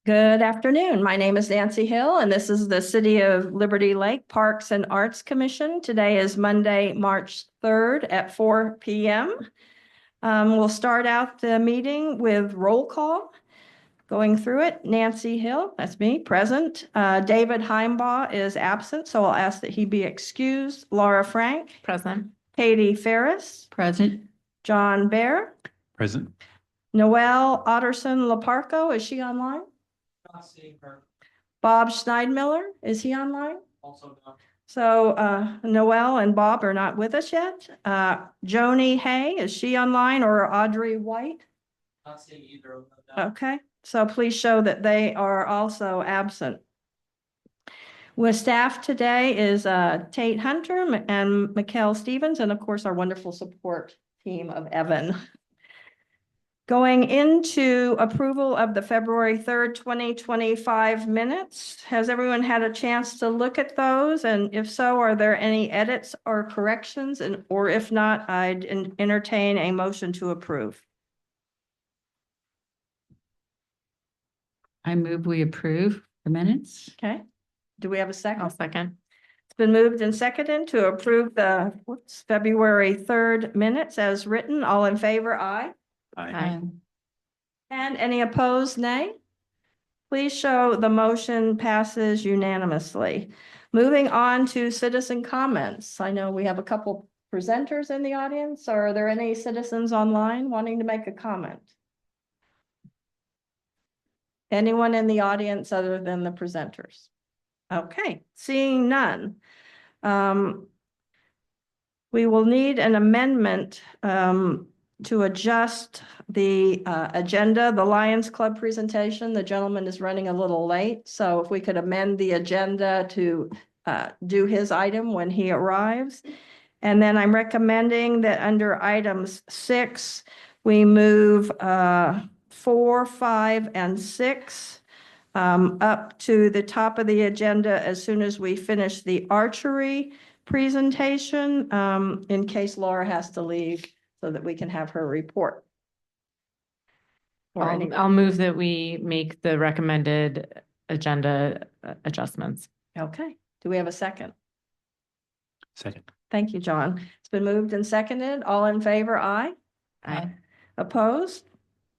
Good afternoon. My name is Nancy Hill, and this is the City of Liberty Lake Parks and Arts Commission. Today is Monday, March 3rd at 4 p.m. We'll start out the meeting with roll call. Going through it, Nancy Hill, that's me, present. David Heimbaugh is absent, so I'll ask that he be excused. Laura Frank. Present. Katie Ferris. Present. John Bear. Present. Noelle Otterson Laparco, is she online? Not seeing her. Bob Schneidmiller, is he online? Also not. So Noelle and Bob are not with us yet. Joni Hay, is she online, or Audrey White? Not seeing either of them. Okay, so please show that they are also absent. With staff today is Tate Hunter and Mikkel Stevens, and of course our wonderful support team of Evan. Going into approval of the February 3rd, 2025 minutes, has everyone had a chance to look at those? And if so, are there any edits or corrections? Or if not, I'd entertain a motion to approve. I move we approve the minutes. Okay. Do we have a second? I'll second. It's been moved and seconded to approve the February 3rd minutes as written. All in favor, aye. Aye. And any opposed, nay? Please show the motion passes unanimously. Moving on to citizen comments. I know we have a couple presenters in the audience. Are there any citizens online wanting to make a comment? Anyone in the audience other than the presenters? Okay, seeing none. We will need an amendment to adjust the agenda, the Lions Club presentation. The gentleman is running a little late, so if we could amend the agenda to do his item when he arrives. And then I'm recommending that under items 6, we move 4, 5, and 6 up to the top of the agenda as soon as we finish the archery presentation, in case Laura has to leave, so that we can have her report. I'll move that we make the recommended agenda adjustments. Okay, do we have a second? Second. Thank you, John. It's been moved and seconded. All in favor, aye. Aye. Opposed?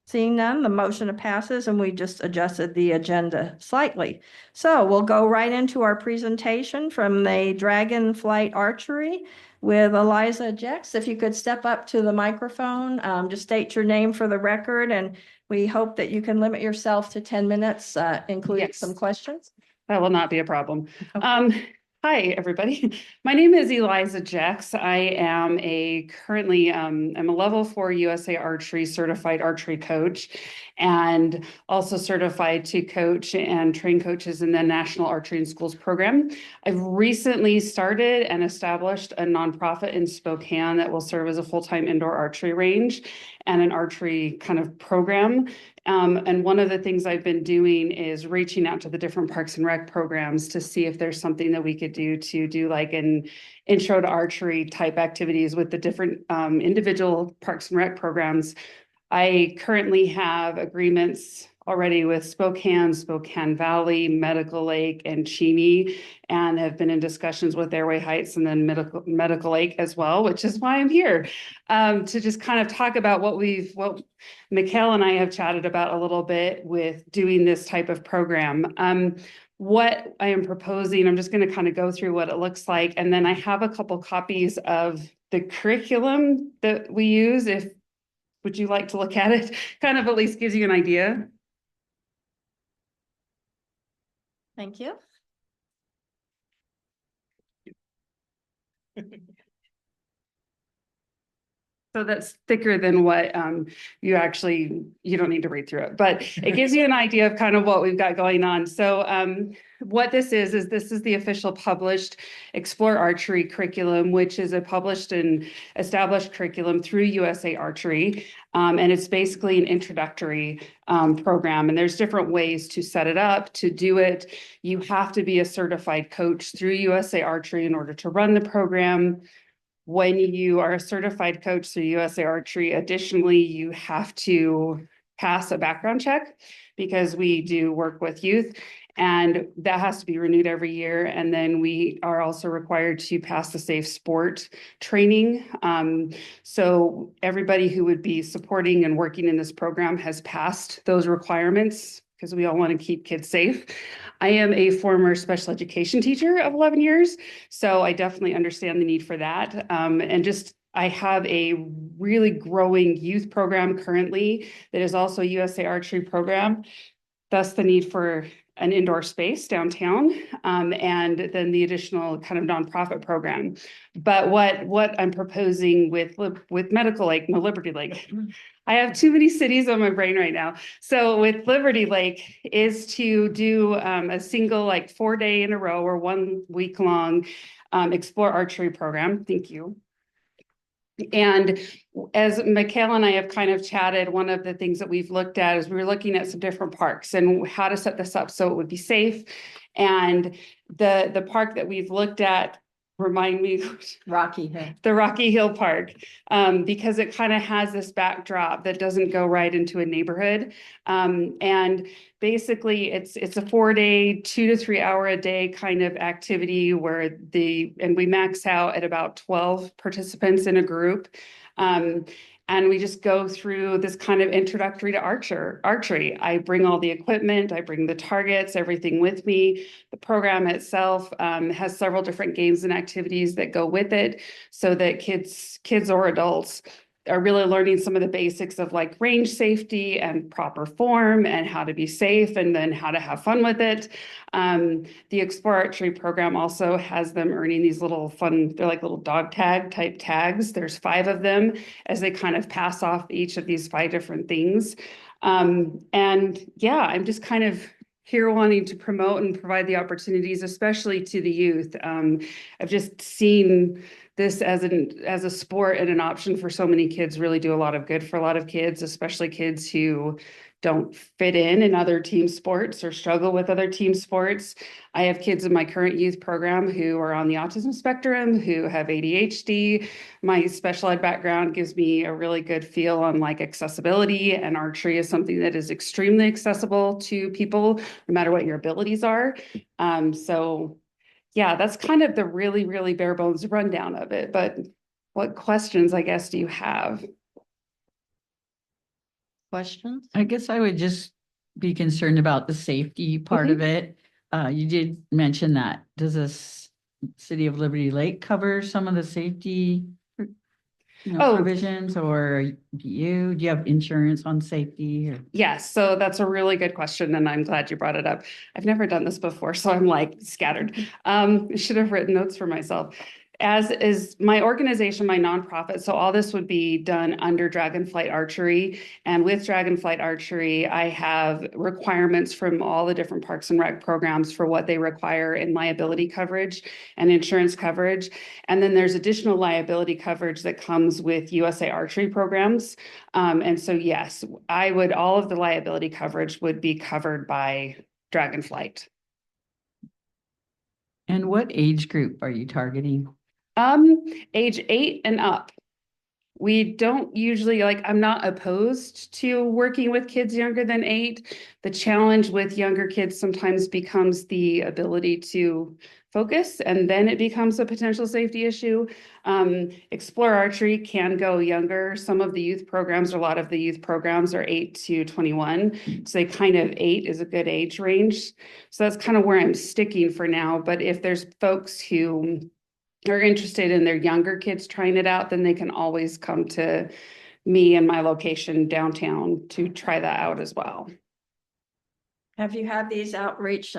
Seeing none, the motion passes, and we just adjusted the agenda slightly. So we'll go right into our presentation from the Dragon Flight Archery with Eliza Jex. If you could step up to the microphone, just state your name for the record, and we hope that you can limit yourself to 10 minutes, including Yes. some questions. That will not be a problem. Okay. Hi, everybody. My name is Eliza Jex. I am currently I'm a level 4 USA Archery certified archery coach, and also certified to coach and train coaches in the National Archery in Schools program. I've recently started and established a nonprofit in Spokane that will serve as a full-time indoor archery range and an archery kind of program. And one of the things I've been doing is reaching out to the different Parks and Rec programs to see if there's something that we could do like an intro to archery type activities with the different individual Parks and Rec programs. I currently have agreements already with Spokane Valley, Medical Lake, and Cheney, and have been in discussions with Airway Heights and then Medical Lake as well, which is why I'm here to just kind of talk about what Mikkel and I have chatted about a little bit with doing this type of program. What I am proposing, I'm just going to kind of go through what it looks like, and then I have a couple copies of the curriculum that we use. Would you like to look at it? Kind of at least gives you an idea. Thank you. So that's thicker than what you don't need to read through it, but it gives you an idea of kind of what we've got going on. So what this is this is the official published Explore Archery curriculum, which is a published and established curriculum through USA Archery. And it's basically an introductory program. And there's different ways to set it up, to do it. You have to be a certified coach through USA Archery in order to run the program. When you are a certified coach through USA Archery, additionally, you have to pass a background check because we do work with youth. And that has to be renewed every year. And then we are also required to pass the safe sport training. So everybody who would be supporting and working in this program has passed those requirements because we all want to keep kids safe. I am a former special education teacher of 11 years, so I definitely understand the need for that. I have a really growing youth program currently that is also a USA Archery program. Thus the need for an indoor space downtown, and then the additional kind of nonprofit program. But what I'm proposing with Medical Lake, no, Liberty Lake, I have too many cities on my brain right now. So with Liberty Lake is to do a single 4-day in a row or 1 week long Explore Archery program. Thank you. And as Michaela and I have kind of chatted, one of the things that we've looked at is we were looking at some different parks and how to set this up so it would be safe. And the park that we've looked at, remind me, Rocky Hill. the Rocky Hill Park, because it kind of has this backdrop that doesn't go right into a neighborhood. And basically it's a 4-day, 2 to 3 hour a day kind of activity where we max out at about 12 participants in a group. And we just go through this kind of introductory to archery. I bring all the equipment, I bring the targets, everything with me. The program itself has several different games and activities that go with it so that kids or adults are really learning some of the basics of range safety and proper form and how to be safe and then how to have fun with it. The Explore Archery program also has them earning these little fun, they're like little dog tag type tags. There's 5 of them as they kind of pass off each of these 5 different things. And yeah, I'm just kind of here wanting to promote and provide the opportunities, especially to the youth. I've just seen this as a sport and an option for so many kids really do a lot of good for a lot of kids, especially kids who don't fit in other team sports or struggle with other team sports. I have kids in my current youth program who are on the autism spectrum, who have ADHD. My special ed background gives me a really good feel on accessibility, and archery is something that is extremely accessible to people, no matter what your abilities are. So yeah, that's kind of the really, really bare bones rundown of it. But what questions, I guess, do you have? Questions? I guess I would just be concerned about the safety part of it. You did mention that. Does this City of Liberty Lake cover some of the safety provisions, or do you have insurance on safety? Or? Yes, so that's a really good question, and I'm glad you brought it up. I've never done this before, so I'm scattered. I should have written notes for myself. As is my organization, my nonprofit, so all this would be done under Dragonflight Archery. And with Dragonflight Archery, I have requirements from all the different Parks and Rec programs for what they require in liability coverage and insurance coverage. And then there's additional liability coverage that comes with USA Archery programs. And so, yes, all of the liability coverage would be covered by Dragonflight. And what age group are you targeting? Age 8 and up. We don't usually I'm not opposed to working with kids younger than 8. The challenge with younger kids sometimes becomes the ability to focus, and then it becomes a potential safety issue. Explore Archery can go younger. Some of the youth programs, or a lot of the youth programs, are 8 to 21. So they kind of 8 is a good age range. So that's kind of where I'm sticking for now. But if there's folks who are interested in their younger kids trying it out, then they can always come to me and my location downtown to try that out as well. Have you had these outreach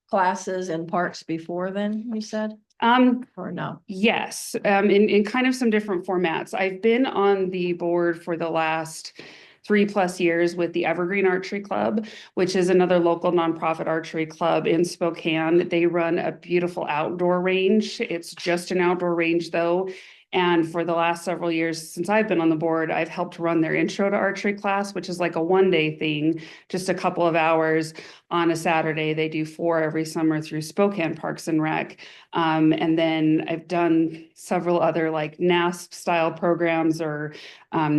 classes in parks before then, you said? Or no? Yes, in kind of some different formats. I've been on the board for the last 3+ years with the Evergreen Archery Club, which is another local nonprofit archery club in Spokane. They run a beautiful outdoor range. It's just an outdoor range though. And for the last several years, since I've been on the board, I've helped run their intro to archery class, which is like a one-day thing, just a couple of hours on a Saturday. They do 4 every summer through Spokane Parks and Rec. And then I've done several other like NASP style programs or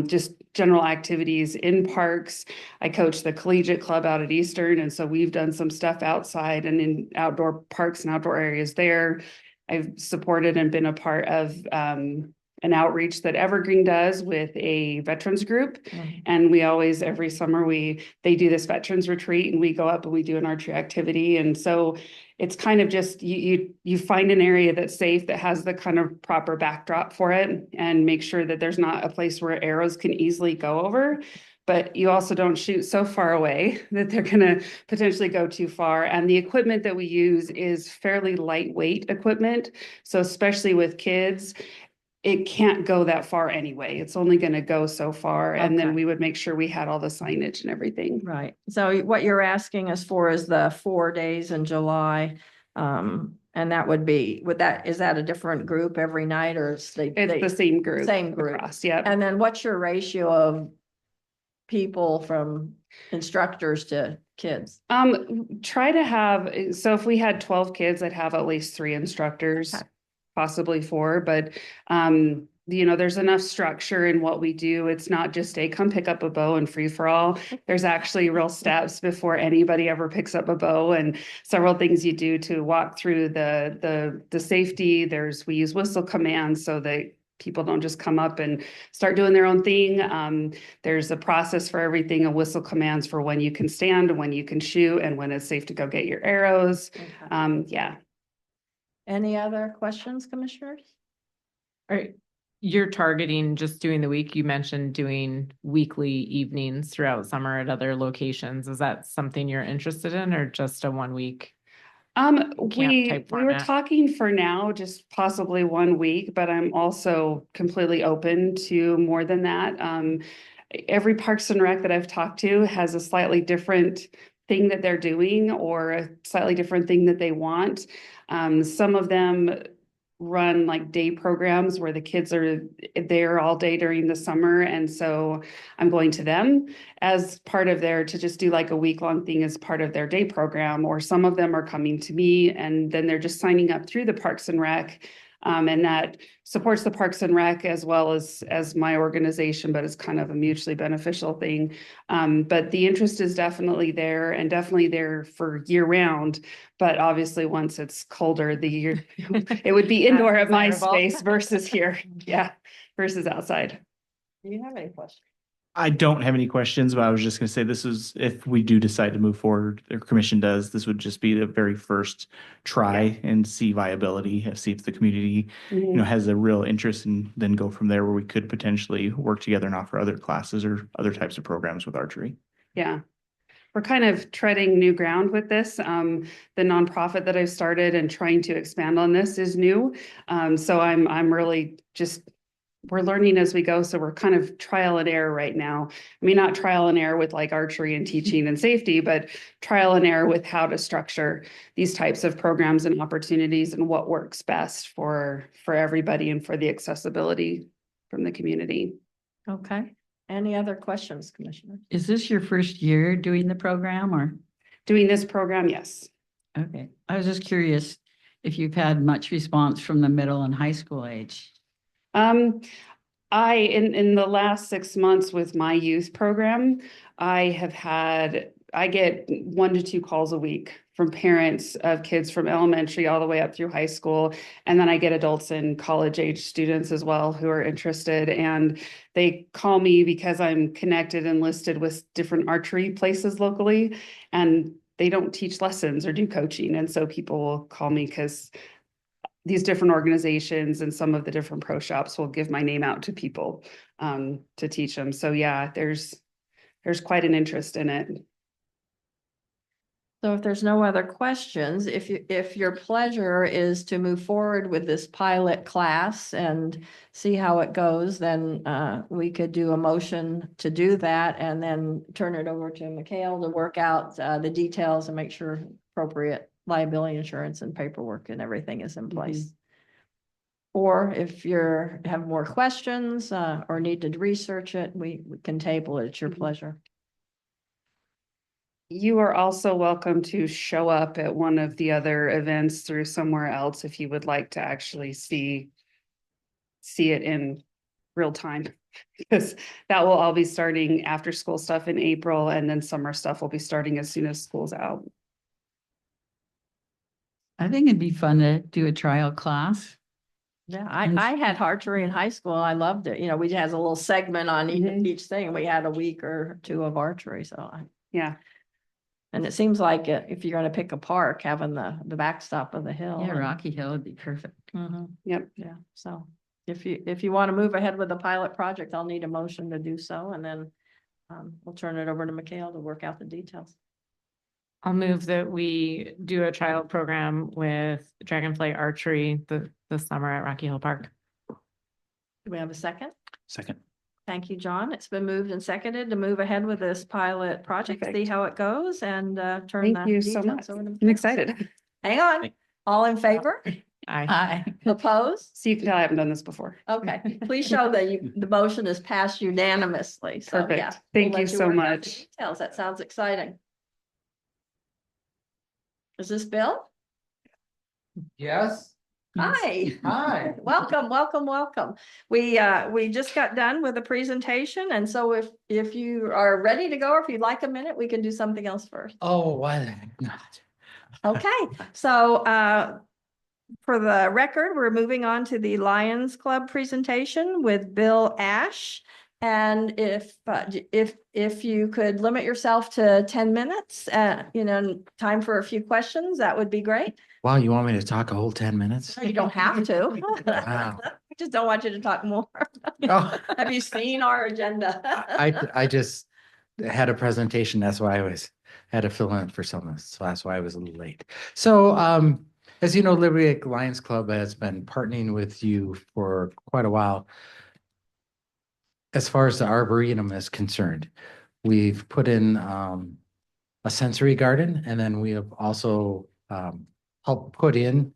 just general activities in parks. I coach the collegiate club out at Eastern. And so we've done some stuff outside and in outdoor parks and outdoor areas there. I've supported and been a part of an outreach that Evergreen does with a veterans group. And we always, every summer, they do this veterans retreat and we go up and we do an archery activity. And so it's kind of just, you find an area that's safe, that has the kind of proper backdrop for it, and make sure that there's not a place where arrows can easily go over. But you also don't shoot so far away that they're going to potentially go too far. And the equipment that we use is fairly lightweight equipment. So especially with kids, it can't go that far anyway. It's only going to go so far. And then Okay. we would make sure we had all the signage and everything. Right. So what you're asking us for is the 4 days in July. And that would be, is that a different group every night, or is It's the same group. Same group. Across, yeah. And then what's your ratio of people from instructors to kids? Try to have, so if we had 12 kids, I'd have at least 3 instructors, Okay. possibly 4, but there's enough structure in what we do. It's not just a come pick up a bow and free for all. There's actually real steps before anybody ever picks up a bow, and several things you do to walk through the safety. We use whistle commands so that people don't just come up and start doing their own thing. There's a process for everything, a whistle commands for when you can stand, when you can shoot, and when it's safe to go get your arrows. Yeah. Any other questions, commissioners? You're targeting just doing the week. You mentioned doing weekly evenings throughout summer at other locations. Is that something you're interested in, or just a 1 week? We type were format. talking for now, just possibly 1 week, but I'm also completely open to more than that. Every Parks and Rec that I've talked to has a slightly different thing that they're doing, or a slightly different thing that they want. Some of them run like day programs where the kids are there all day during the summer. And so I'm going to them as part of to just do like a week-long thing as part of their day program. Or some of them are coming to me and then they're just signing up through the Parks and Rec. And that supports the Parks and Rec as well as my organization, but it's kind of a mutually beneficial thing. But the interest is definitely there, and definitely there for year round. But obviously once it's colder, it would be indoor at my desirable. space versus here. Yeah, versus outside. Do you have any questions? I don't have any questions, but I was just gonna say this is, if we do decide to move forward, the commission does, this would just be the very first try and see viability, see if the community, has a real interest, and then go from there where we could potentially work together and offer other classes or other types of programs with archery. Yeah. We're kind of treading new ground with this. The nonprofit that I've started and trying to expand on this is new. So I'm really just, we're learning as we go. So we're kind of trial and error right now. I mean, not trial and error with like archery and teaching and safety, but trial and error with how to structure these types of programs and opportunities and what works best for everybody and for the accessibility from the community. Okay. Any other questions, Commissioner? Is this your first year doing the program, or? Doing this program, yes. Okay, I was just curious if you've had much response from the middle and high school age. In the last 6 months with my youth program, I get 1 to 2 calls a week from parents of kids from elementary all the way up through high school. And then I get adults and college age students as well who are interested. And they call me because I'm connected and listed with different archery places locally, and they don't teach lessons or do coaching. And so people will call me because these different organizations and some of the different pro shops will give my name out to people to teach them. So yeah, there's quite an interest in it. So if there's no other questions, if your pleasure is to move forward with this pilot class and see how it goes, then we could do a motion to do that and then turn it over to Mikhail to work out the details and make sure appropriate liability insurance and paperwork and everything is in place. Or if have more questions, or need to research it, we can table it at your Mhm. pleasure. You are also welcome to show up at one of the other events through somewhere else if you would like to actually see it in real time. Because that will all be starting after school stuff in April, and then summer stuff will be starting as soon as school's out. I think it'd be fun to do a trial class. Yeah, And- I had archery in high school. I loved it. You know, we had a little segment on Mhm. each thing, and we had a week or two of archery, Yeah, and it seems like if you're gonna pick a park, having the backstop of the hill. Yeah, and- Rocky Hill would be perfect. Mhm. yep. Yeah, so if you want to move ahead with the pilot project, I'll need a motion to do so, and then we'll turn it over to Mikhail to work out the details. I'll move that we do a trial program with Dragonfly Archery this summer at Rocky Hill Park. Do we have a second? Second. Thank you, John. It's been moved and seconded to move ahead with this pilot project, see Perfect. how it goes, and turn Thank the you so details much. over to I'm Mikhail. excited. Hang on, all in favor? Aye. Hi. Opposed? So you can tell I haven't done this before. Okay, please show that the motion is passed unanimously. So, Perfect. yeah, Thank we'll you let so work out the much. Details, that sounds exciting. Is this Bill? Yes, Hi. hi. Welcome, welcome, welcome. We just got done with the presentation, and so if you are ready to go, or if you'd like a minute, we can do something else first. Oh, why the heck not? Okay, so for the record, we're moving on to the Lions Club presentation with Bill Ash. And if you could limit yourself to 10 minutes, time for a few questions, that would be great. Wow, you want me to talk a whole 10 minutes? You don't have to. Wow. We just don't want you to talk more. Oh, Have you seen our agenda? I just had a presentation. That's why had to fill in for someone. So that's why I was a little late. So, as you know, Liberty Lake Lions Club has been partnering with you for quite a while. As far as the Arboretum is concerned, we've put in a sensory garden, and then we have also helped put in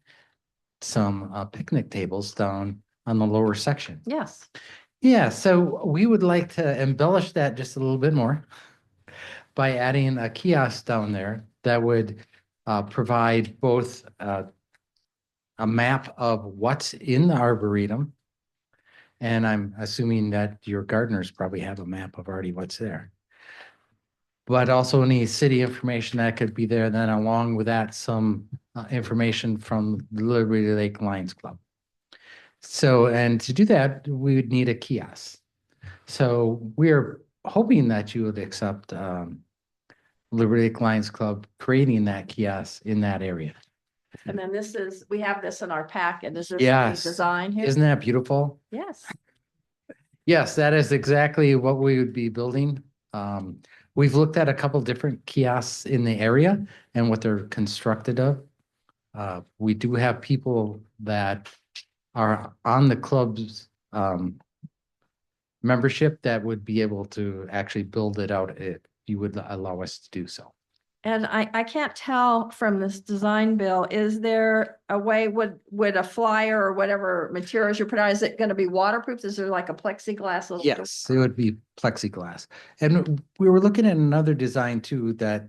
some picnic tables down on the lower section. Yes. Yeah, so we would like to embellish that just a little bit more by adding a kiosk down there that would provide both a map of what's in the Arboretum. And I'm assuming that your gardeners probably have a map of already what's there. But also any city information that could be there, then along with that, some information from the Liberty Lake Lions Club. So, and to do that, we would need a kiosk. So we're hoping that you would accept Liberty Lake Lions Club creating that kiosk in that area. And then we have this in our packet. Is this the Yes. design here? Isn't that beautiful? Yes. Yes, that is exactly what we would be building. We've looked at a couple different kiosks in the area and what they're constructed of. We do have people that are on the club's membership that would be able to actually build it out if you would allow us to do so. And I can't tell from this design, Bill, is there a way, would a flyer or whatever materials you put on, is it going to be waterproof? Is there like a plexiglass? Little Yes, it would be plexiglass. And we were looking at another design too that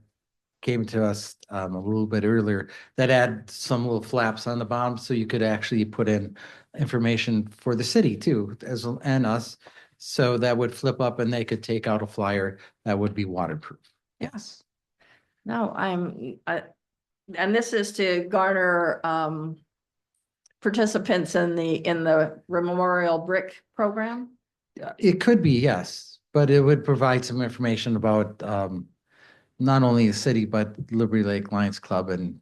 came to us a little bit earlier that had some little flaps on the bottom so you could actually put in information for the city too, and us. So that would flip up and they could take out a flyer that would be waterproof. Yes. No, and this is to garner participants in the Memorial Brick program. It could be, yes, but it would provide some information about not only the city, but Liberty Lake Lions Club and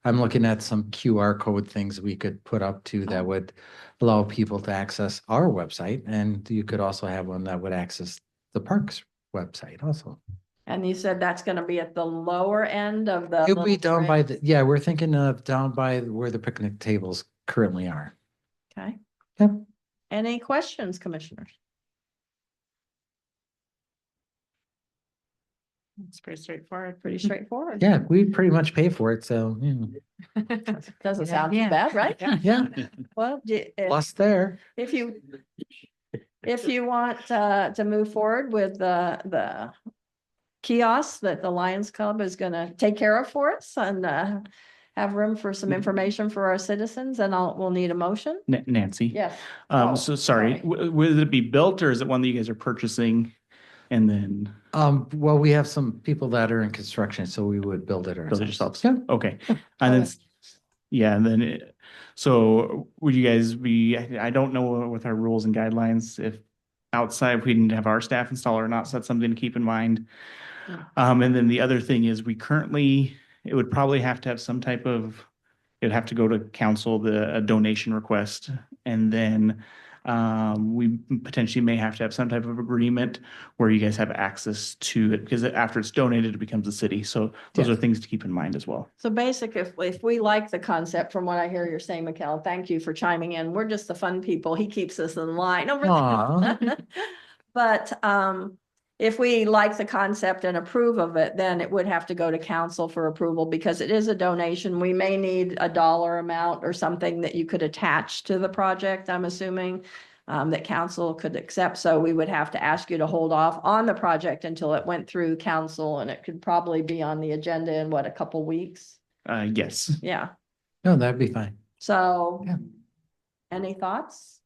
I'm looking at some QR code things we could put up too that would allow people to access our website. And you could also have one that would access the park's website also. And you said that's going to be at the lower end of the. It'll be little down by trail? yeah, we're thinking of down by where the picnic tables currently are. Okay. Yep. Any questions, commissioners? It's pretty straightforward. Pretty straightforward. Yeah, we pretty much pay for it, so, Doesn't sound too Yeah. bad, right? yeah, Well, plus there. if you want to move forward with the kiosk that the Lions Club is gonna take care of for us and have room for some information for our citizens, and we'll need a motion. Nancy? Yes. Oh, So sorry, sorry. will it be built or is it one that you guys are purchasing? And then Well, we have some people that are in construction, so we would build it build it ourselves. yourselves? Yeah. Okay. And then, yeah, and then, so would you guys be, I don't know with our rules and guidelines, if outside, if we didn't have our staff install or not, so that's something to keep in mind. Yeah. And then the other thing is we currently, it would probably have to have some type of, it'd have to go to council, a donation request. And then we potentially may have to have some type of agreement where you guys have access to it, because after it's donated, it becomes a city. So those are Yes. things to keep in mind as well. So basic, if we like the concept, from what I hear you're saying, Mikkel, thank you for chiming in. We're just the fun people. He keeps us in line over Aw. there. But if we like the concept and approve of it, then it would have to go to council for approval because it is a donation. We may need a dollar amount or something that you could attach to the project, I'm assuming, that council could accept. So we would have to ask you to hold off on the project until it went through council, and it could probably be on the agenda in a couple weeks. Yes. Yeah. No, that'd be fine. So Yeah. any thoughts?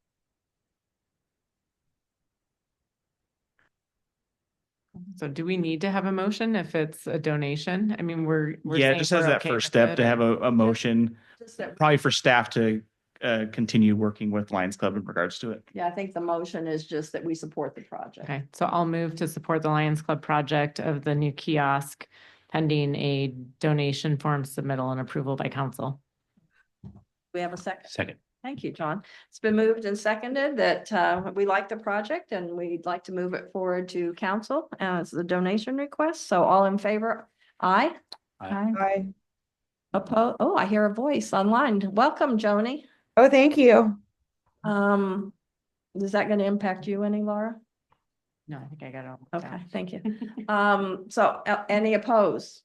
So do we need to have a motion if it's a donation? I mean, we're Yeah, saying just as we're that okay first with step it, to have or- a motion, Just that- probably for staff to continue working with Lions Club in regards to it. Yeah, I think the motion is just that we support the project. Okay, so I'll move to support the Lions Club project of the new kiosk pending a donation form submittal and approval by council. We have a second. Second. Thank you, John. It's been moved and seconded that we like the project and we'd like to move it forward to council as the donation request. So all in favor? Aye. Aye. Opposed? Oh, I hear a voice online. Welcome, Joni. Oh, thank you. Is that going to impact you any, Laura? No, I think I got it all. Okay, thank you. So any opposed?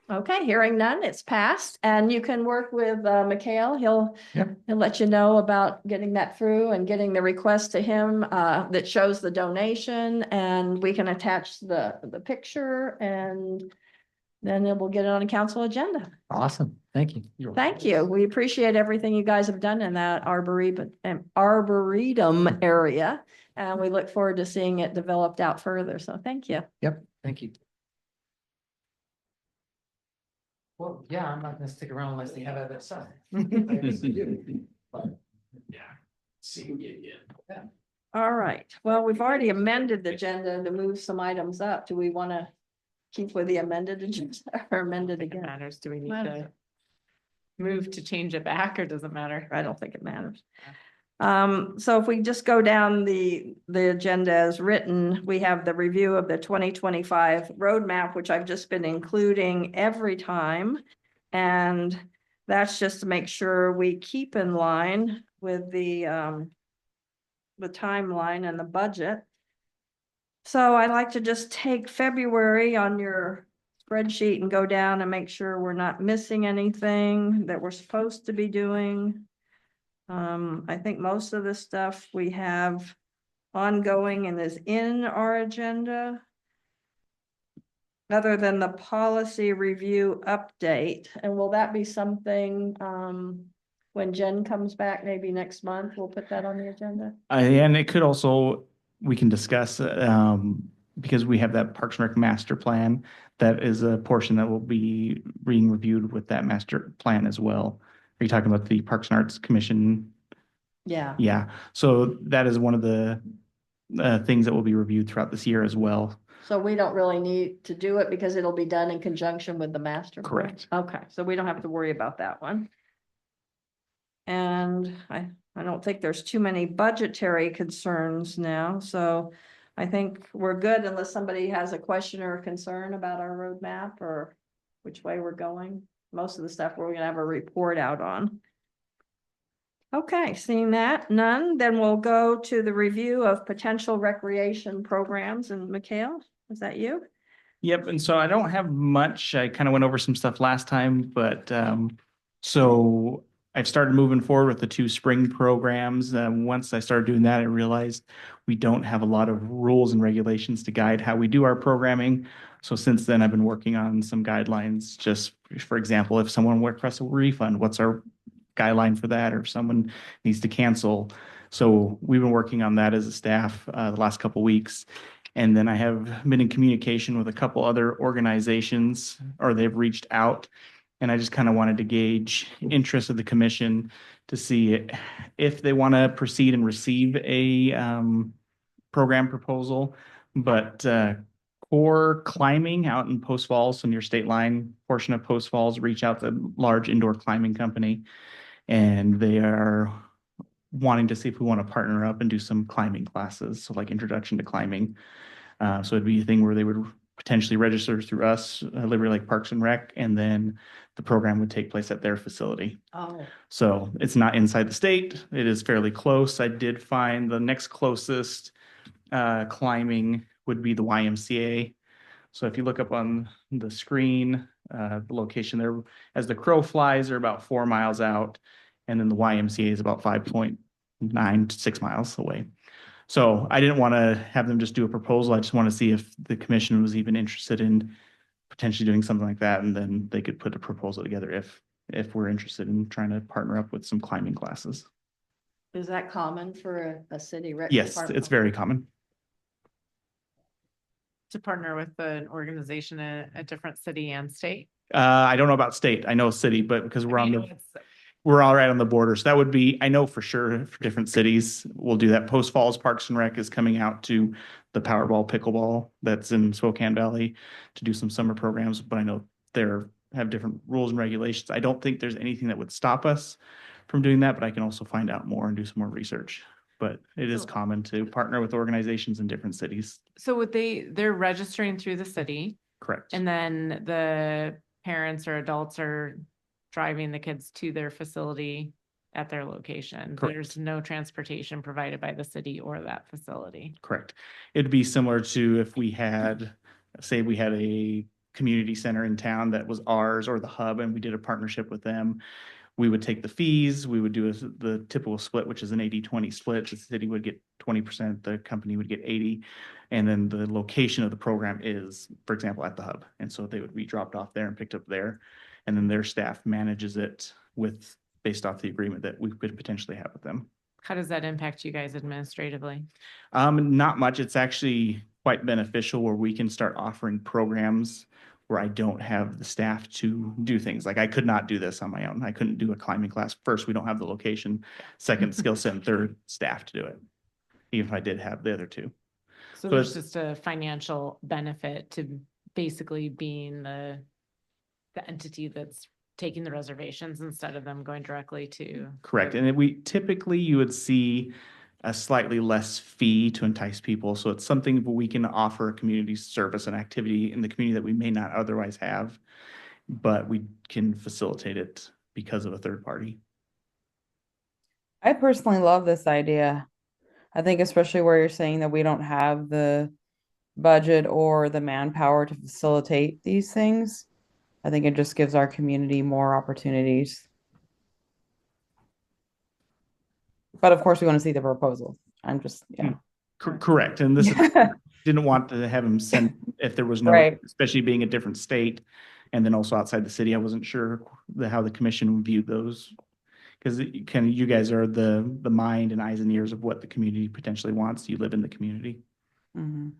Okay, hearing none, it's passed, and you can work with Mikhail. He'll let you know about getting that through and getting the request to him that shows the donation, and we can attach the picture, and then it will get it on a council agenda. Awesome. Thank you. Thank you. We appreciate everything you guys have done in that arboretum area, and we look forward to seeing it developed out further. So thank you. Yep, thank you. Well, yeah, I'm not gonna stick around unless they have other stuff. All right. Well, we've already amended the agenda to move some items up. Do we want to keep with the amended agenda or amend it It again? matters. Do we need Matters. to move to change it back or does it matter? I don't think it matters. So if we just go down the agenda as written, we have the review of the 2025 roadmap, which I've just been including every time. And that's just to make sure we keep in line with the timeline and the budget. So I'd like to just take February on your spreadsheet and go down and make sure we're not missing anything that we're supposed to be doing. I think most of the stuff we have ongoing and is in our agenda. Other than the policy review update, and will that be something, when Jen comes back, maybe next month, we'll put that on the agenda? And it could also, we can discuss, because we have that Parks and Rec master plan, that is a portion that will be being reviewed with that master plan as well. Are you talking about the Parks and Arts Commission? Yeah. Yeah, so that is one of the things that will be reviewed throughout this year as well. So we don't really need to do it because it'll be done in conjunction with the master plan? Correct. Okay, so we don't have to worry about that one. And I don't think there's too many budgetary concerns now, so I think we're good unless somebody has a question or a concern about our roadmap or which way we're going. Most of the stuff we're gonna have a report out on. Okay, seeing that, none, then we'll go to the review of potential recreation programs. And Mikhail, is that you? Yep, and so I don't have much. I kind of went over some stuff last time, but so I've started moving forward with the 2 spring programs. Once I started doing that, I realized we don't have a lot of rules and regulations to guide how we do our programming. So since then, I've been working on some guidelines. Just for example, if someone requests a refund, what's our guideline for that? Or if someone needs to cancel. So we've been working on that as a staff the last couple weeks. And then I have been in communication with a couple other organizations, or they've reached out. And I just kind of wanted to gauge interest of the commission to see if they want to proceed and receive a program proposal. But core climbing out in Post Falls, so near State Line portion of Post Falls, reach out to a large indoor climbing company. And they are wanting to see if we want to partner up and do some climbing classes. So like introduction to climbing. So it'd be a thing where they would potentially register through us, Liberty Lake Parks and Rec, and then the program would take place at their facility. Oh, So it's not inside the state. It is fairly close. I did find the next closest climbing would be the YMCA. So if you look up on the screen, the location there, as the crow flies, they're about 4 miles out. And then the YMCA is about 5.9 to 6 miles away. So I didn't want to have them just do a proposal. I just want to see if the commission was even interested in potentially doing something like that. And then they could put a proposal together if we're interested in trying to partner up with some climbing classes. is that common for a city rec? Yes, department? it's very common. To partner with an organization in a different city and state? I don't know about state. I know city, but because we're I on mean, the, it's- we're all right on the border. So that would be, I know for sure for different cities, we'll do that. Post Falls Parks and Rec is coming out to the Powerball Pickleball that's in Spokane Valley to do some summer programs, but I know they're have different rules and regulations. I don't think there's anything that would stop us from doing that, but I can also find out more and do some more research. But it is So- common to partner with organizations in different cities. So would they're registering through the city, Correct. and then the parents or adults are driving the kids to their facility at their location. Correct. There's no transportation provided by the city or that facility. Correct. It'd be similar to if we had, say we had a community center in town that was ours or the hub and we did a partnership with them. We would take the fees, we would do the typical split, which is an 80-20 split. The city would get 20%, the company would get 80. And then the location of the program is, for example, at the hub. And so they would be dropped off there and picked up there. And then their staff manages it based off the agreement that we could potentially have with them. How does that impact you guys administratively? Not much. It's actually quite beneficial where we can start offering programs where I don't have the staff to do things. Like I could not do this on my own. I couldn't do a climbing class. First, we don't have the location. Second, skill set, and third, staff to do it. Even if I did have the other two. So So there's it's- just a financial benefit to basically being the entity that's taking the reservations instead of them going directly to. Correct. And we typically, you would see a slightly less fee to entice people. So it's something we can offer a community service and activity in the community that we may not otherwise have, but we can facilitate it because of a third party. I personally love this idea. I think especially where you're saying that we don't have the budget or the manpower to facilitate these things. I think it just gives our community more opportunities. But of course, we want to see the proposal. I'm just, yeah. Correct. And this didn't want to have him send if there was no, Right. especially being a different state. And then also outside the city, I wasn't sure how the commission viewed those. Because you guys are the mind and eyes and ears of what the community potentially wants. You live in the community. Mhm.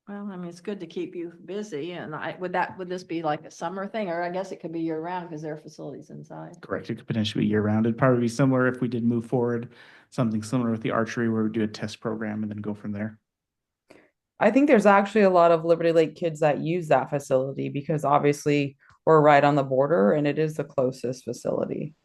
Well, I mean, it's good to keep you busy and would this be like a summer thing? Or I guess it could be year round because there are facilities inside. Correct. It could potentially be year round. It'd probably be similar if we did move forward, something similar with the archery where we do a test program and then go from there. I think there's actually a lot of Liberty Lake kids that use that facility because obviously we're right on the border and it is the closest facility.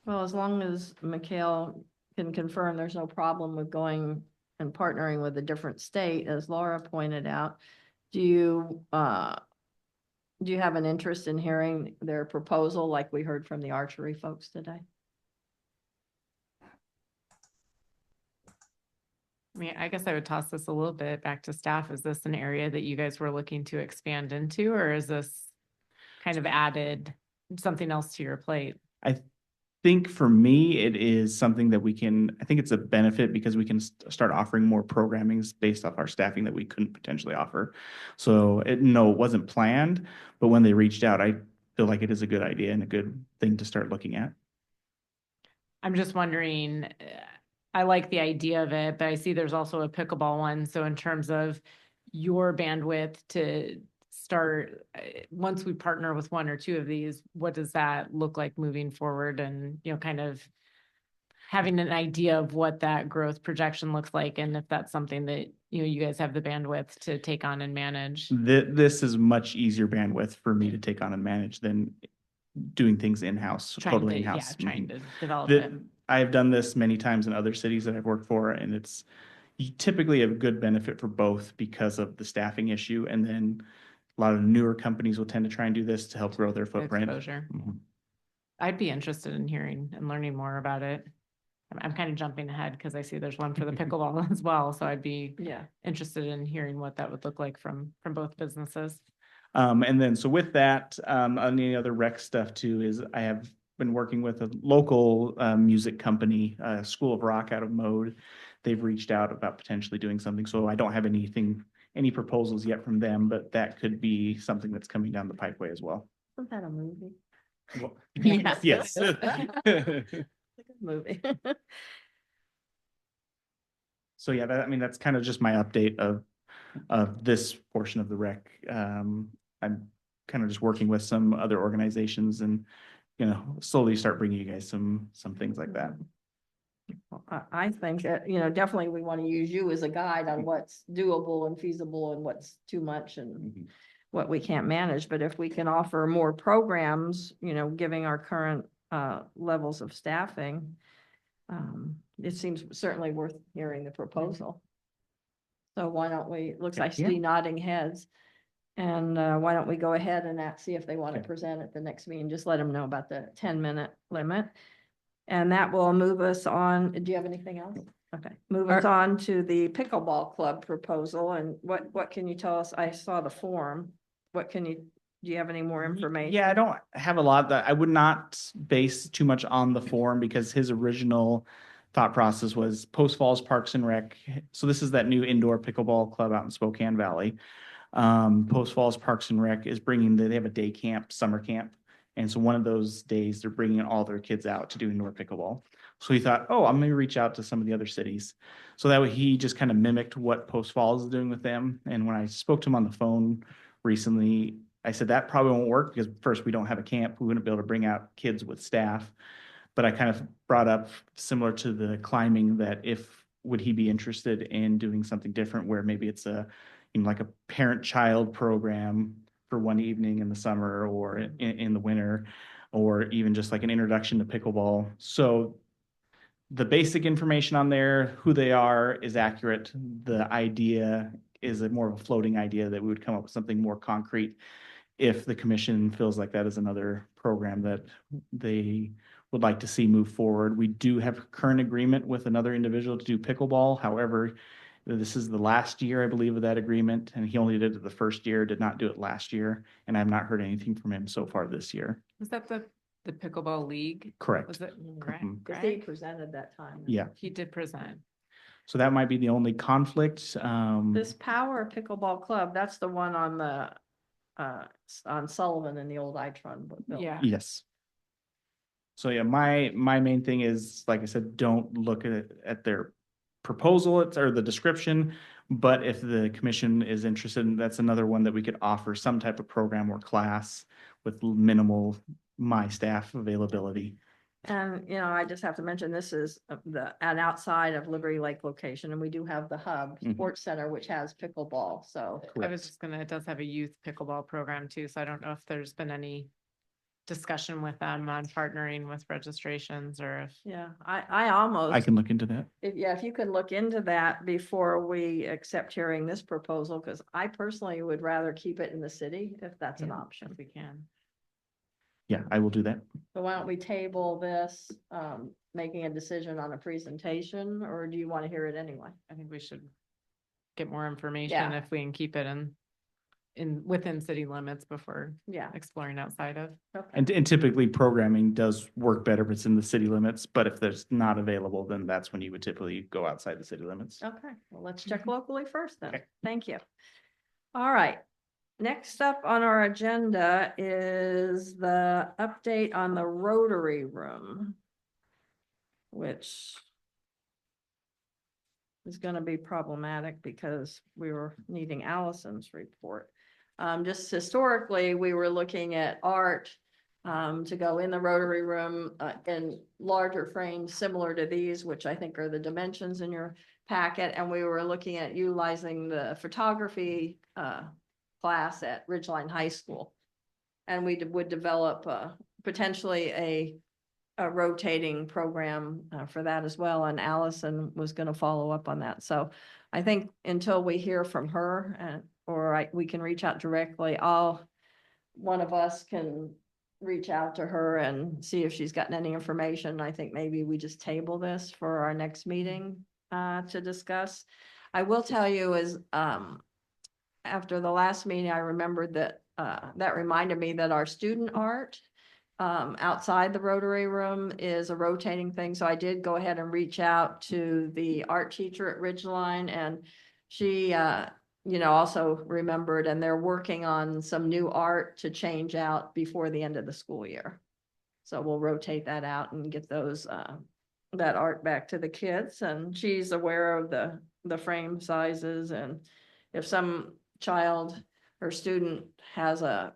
Well, as long as Mikhail can confirm there's no problem with going and partnering with a different state, as Laura pointed out, do you have an interest in hearing their proposal like we heard from the archery folks today? I mean, I guess I would toss this a little bit back to staff. Is this an area that you guys were looking to expand into, or is this kind of added something else to your plate? I think for me, it is something that I think it's a benefit because we can start offering more programmings based off our staffing that we couldn't potentially offer. So no, it wasn't planned, but when they reached out, I feel like it is a good idea and a good thing to start looking at. I'm just wondering, I like the idea of it, but I see there's also a pickleball one. So in terms of your bandwidth to start, once we partner with one or two of these, what does that look like moving forward? And, kind of having an idea of what that growth projection looks like, and if that's something that, you guys have the bandwidth to take on and manage. This is much easier bandwidth for me to take on and manage than doing things in-house, totally in-house. Trying to develop The- it. I've done this many times in other cities that I've worked for, and you typically have good benefit for both because of the staffing issue. And then a lot of newer companies will tend to try and do this to help grow their footprint. Exposure. Mhm. I'd be interested in hearing and learning more about it. I'm kind of jumping ahead because I see there's one for the pickleball as well. So I'd be Yeah. interested in hearing what that would look like from both businesses. And then, so with that, on the other rec stuff too, is I have been working with a local music company, School of Rock out of Mode. They've reached out about potentially doing something. So I don't have any proposals yet from them, but that could be something that's coming down the pipeway as well. Isn't that a movie? Well, Yeah. yes. It's a good movie. So yeah, that's kind of just my update of this portion of the rec. I'm kind of just working with some other organizations and, slowly start bringing you guys some things like that. Well, I think that, definitely we want to use you as a guide on what's doable and feasible and what's too much and what we can't manage. But if we can offer more programs, giving our current levels of staffing, it seems certainly worth hearing the proposal. So why don't we, it looks like I Yeah. see nodding heads. And why don't we go ahead and see if they want to Okay. present at the next meeting, just let them know about the 10-minute limit. And that will move us on. Do you have anything else? Okay, move us on to the pickleball club proposal. And what can you tell us? I saw the form. Do you have any more information? Yeah, I don't have a lot that I would not base too much on the form because his original thought process was Post Falls Parks and Rec. So this is that new indoor pickleball club out in Spokane Valley. Post Falls Parks and Rec is they have a day camp, summer camp. And so one of those days they're bringing all their kids out to do indoor pickleball. So he thought, I'm going to reach out to some of the other cities. So that way he just kind of mimicked what Post Falls is doing with them. And when I spoke to him on the phone recently, I said, that probably won't work because first, we don't have a camp. We wouldn't be able to bring out kids with staff. But I kind of brought up similar to the climbing that would he be interested in doing something different where maybe it's like a parent-child program for one evening in the summer or in the winter, or even just like an introduction to pickleball. So the basic information on there, who they are, is accurate. The idea is more of a floating idea that we would come up with something more concrete if the commission feels like that is another program that they would like to see move forward. We do have a current agreement with another individual to do pickleball. However, this is the last year, I believe, of that agreement, and he only did it the first year, did not do it last year, and I've not heard anything from him so far this year. Was that the pickleball league? Correct. Was it? Mhm. Because they presented that time. Yeah, He did present. so that might be the only conflict. This Power Pickleball Club, that's the one on the, on Sullivan in the old Itron building. Yeah. Yes. So yeah, my main thing is, like I said, don't look at their proposal or the description, but if the commission is interested, that's another one that we could offer some type of program or class with minimal my staff availability. And, I just have to mention, this is an outside of Liberty Lake location, and we do have the Hub Mhm. Sports Center, which has pickleball, so. I was just it does have a youth pickleball program too, so I don't know if there's been any discussion with them on partnering with registrations or if. Yeah, I almost. I can look into that. If you could look into that before we accept hearing this proposal, because I personally would rather keep it in the city if that's an Yeah, option. If we can. Yeah, I will do that. So why don't we table this, making a decision on a presentation, or do you want to hear it anyway? I think we should get more information Yeah. if we can keep it within city limits before Yeah. exploring outside of. Okay. And typically programming does work better if it's in the city limits, but if there's not available, then that's when you would typically go outside the city limits. Okay, well, let's check locally first then. Okay. Thank you. All right. Next up on our agenda is the update on the Rotary Room, which is going to be problematic because we were needing Allison's report. Just historically, we were looking at art to go in the Rotary Room in larger frames similar to these, which I think are the dimensions in your packet. And we were looking at utilizing the photography class at Ridgeline High School. And we would develop potentially a rotating program for that as well. And Allison was going to follow up on that. So I think until we hear from her we can reach out directly, one of us can reach out to her and see if she's gotten any information. I think maybe we just table this for our next meeting to discuss. I will tell you is after the last meeting, I remembered that that reminded me that our student art outside the Rotary Room is a rotating thing. So I did go ahead and reach out to the art teacher at Ridgeline, and she, also remembered, and they're working on some new art to change out before the end of the school year. So we'll rotate that out and get that art back to the kids. And she's aware of the frame sizes, and if some child or student has a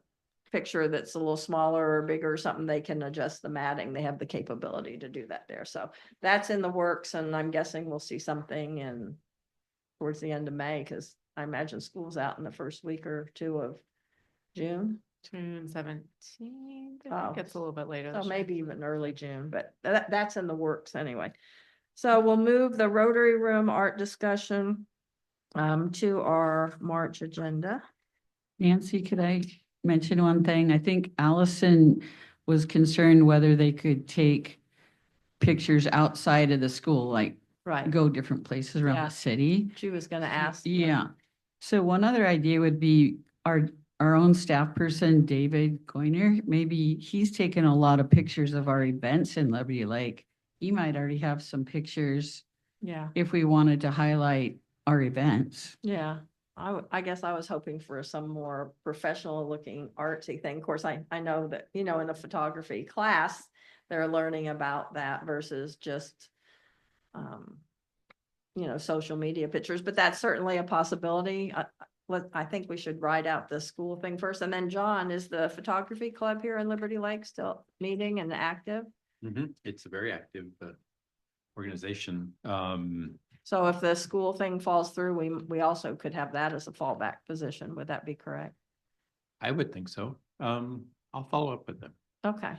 picture that's a little smaller or bigger or something, they can adjust the matting. They have the capability to do that there. So that's in the works, and I'm guessing we'll see something towards the end of May, because I imagine school's out in the first week or two of June. June 17th. Oh. I think it's a little bit later. So this year. maybe even early June, but that's in the works anyway. So we'll move the Rotary Room art discussion to our March agenda. Nancy, could I mention one thing? I think Allison was concerned whether they could take pictures outside of the school, like Right. go different places around Yeah. the city. She was gonna ask. Yeah. So one other idea would be our own staff person, David Goiner. Maybe he's taken a lot of pictures of our events in Liberty Lake. He might already have some pictures Yeah, if we wanted to highlight our events. yeah. I guess I was hoping for some more professional looking artsy thing. Of course, I know that, in a photography class, they're learning about that versus just, social media pictures, but that's certainly a possibility. I think we should write out the school thing first. And then John, is the photography club here in Liberty Lake still meeting and active? It's a very active organization. So if the school thing falls through, we also could have that as a fallback position. Would that be correct? I would think so. I'll follow up with them. Okay.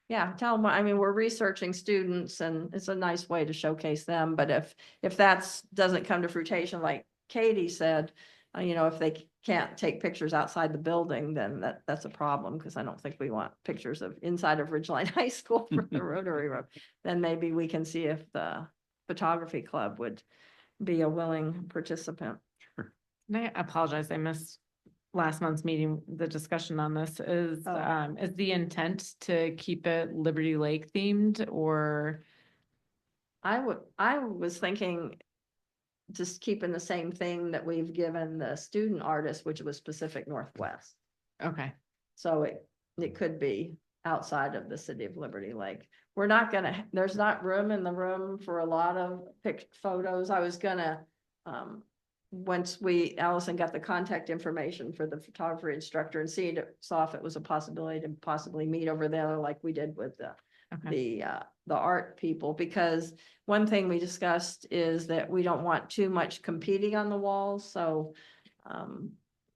Yeah, tell them, we're researching students and it's a nice way to showcase them. But if doesn't come to fruition, like Katie said, if they can't take pictures outside the building, then that's a problem, because I don't think we want pictures of inside of Ridgeline High School for the Rotary Room. Then maybe we can see if the photography club would be a willing participant. And I apologize, I missed last month's meeting. The discussion on this is the intent to keep it Liberty Lake themed, or? I was thinking just keeping the same thing that we've given the student artist, which was Pacific Northwest. Okay, So it could be outside of the city of Liberty Lake. There's not room in the room for a lot of photos. I was gonna, once Allison got the contact information for the photography instructor and saw if it was a possibility to possibly meet over there like we did with the art people, because one thing we discussed is that we don't want too much competing on the walls. So,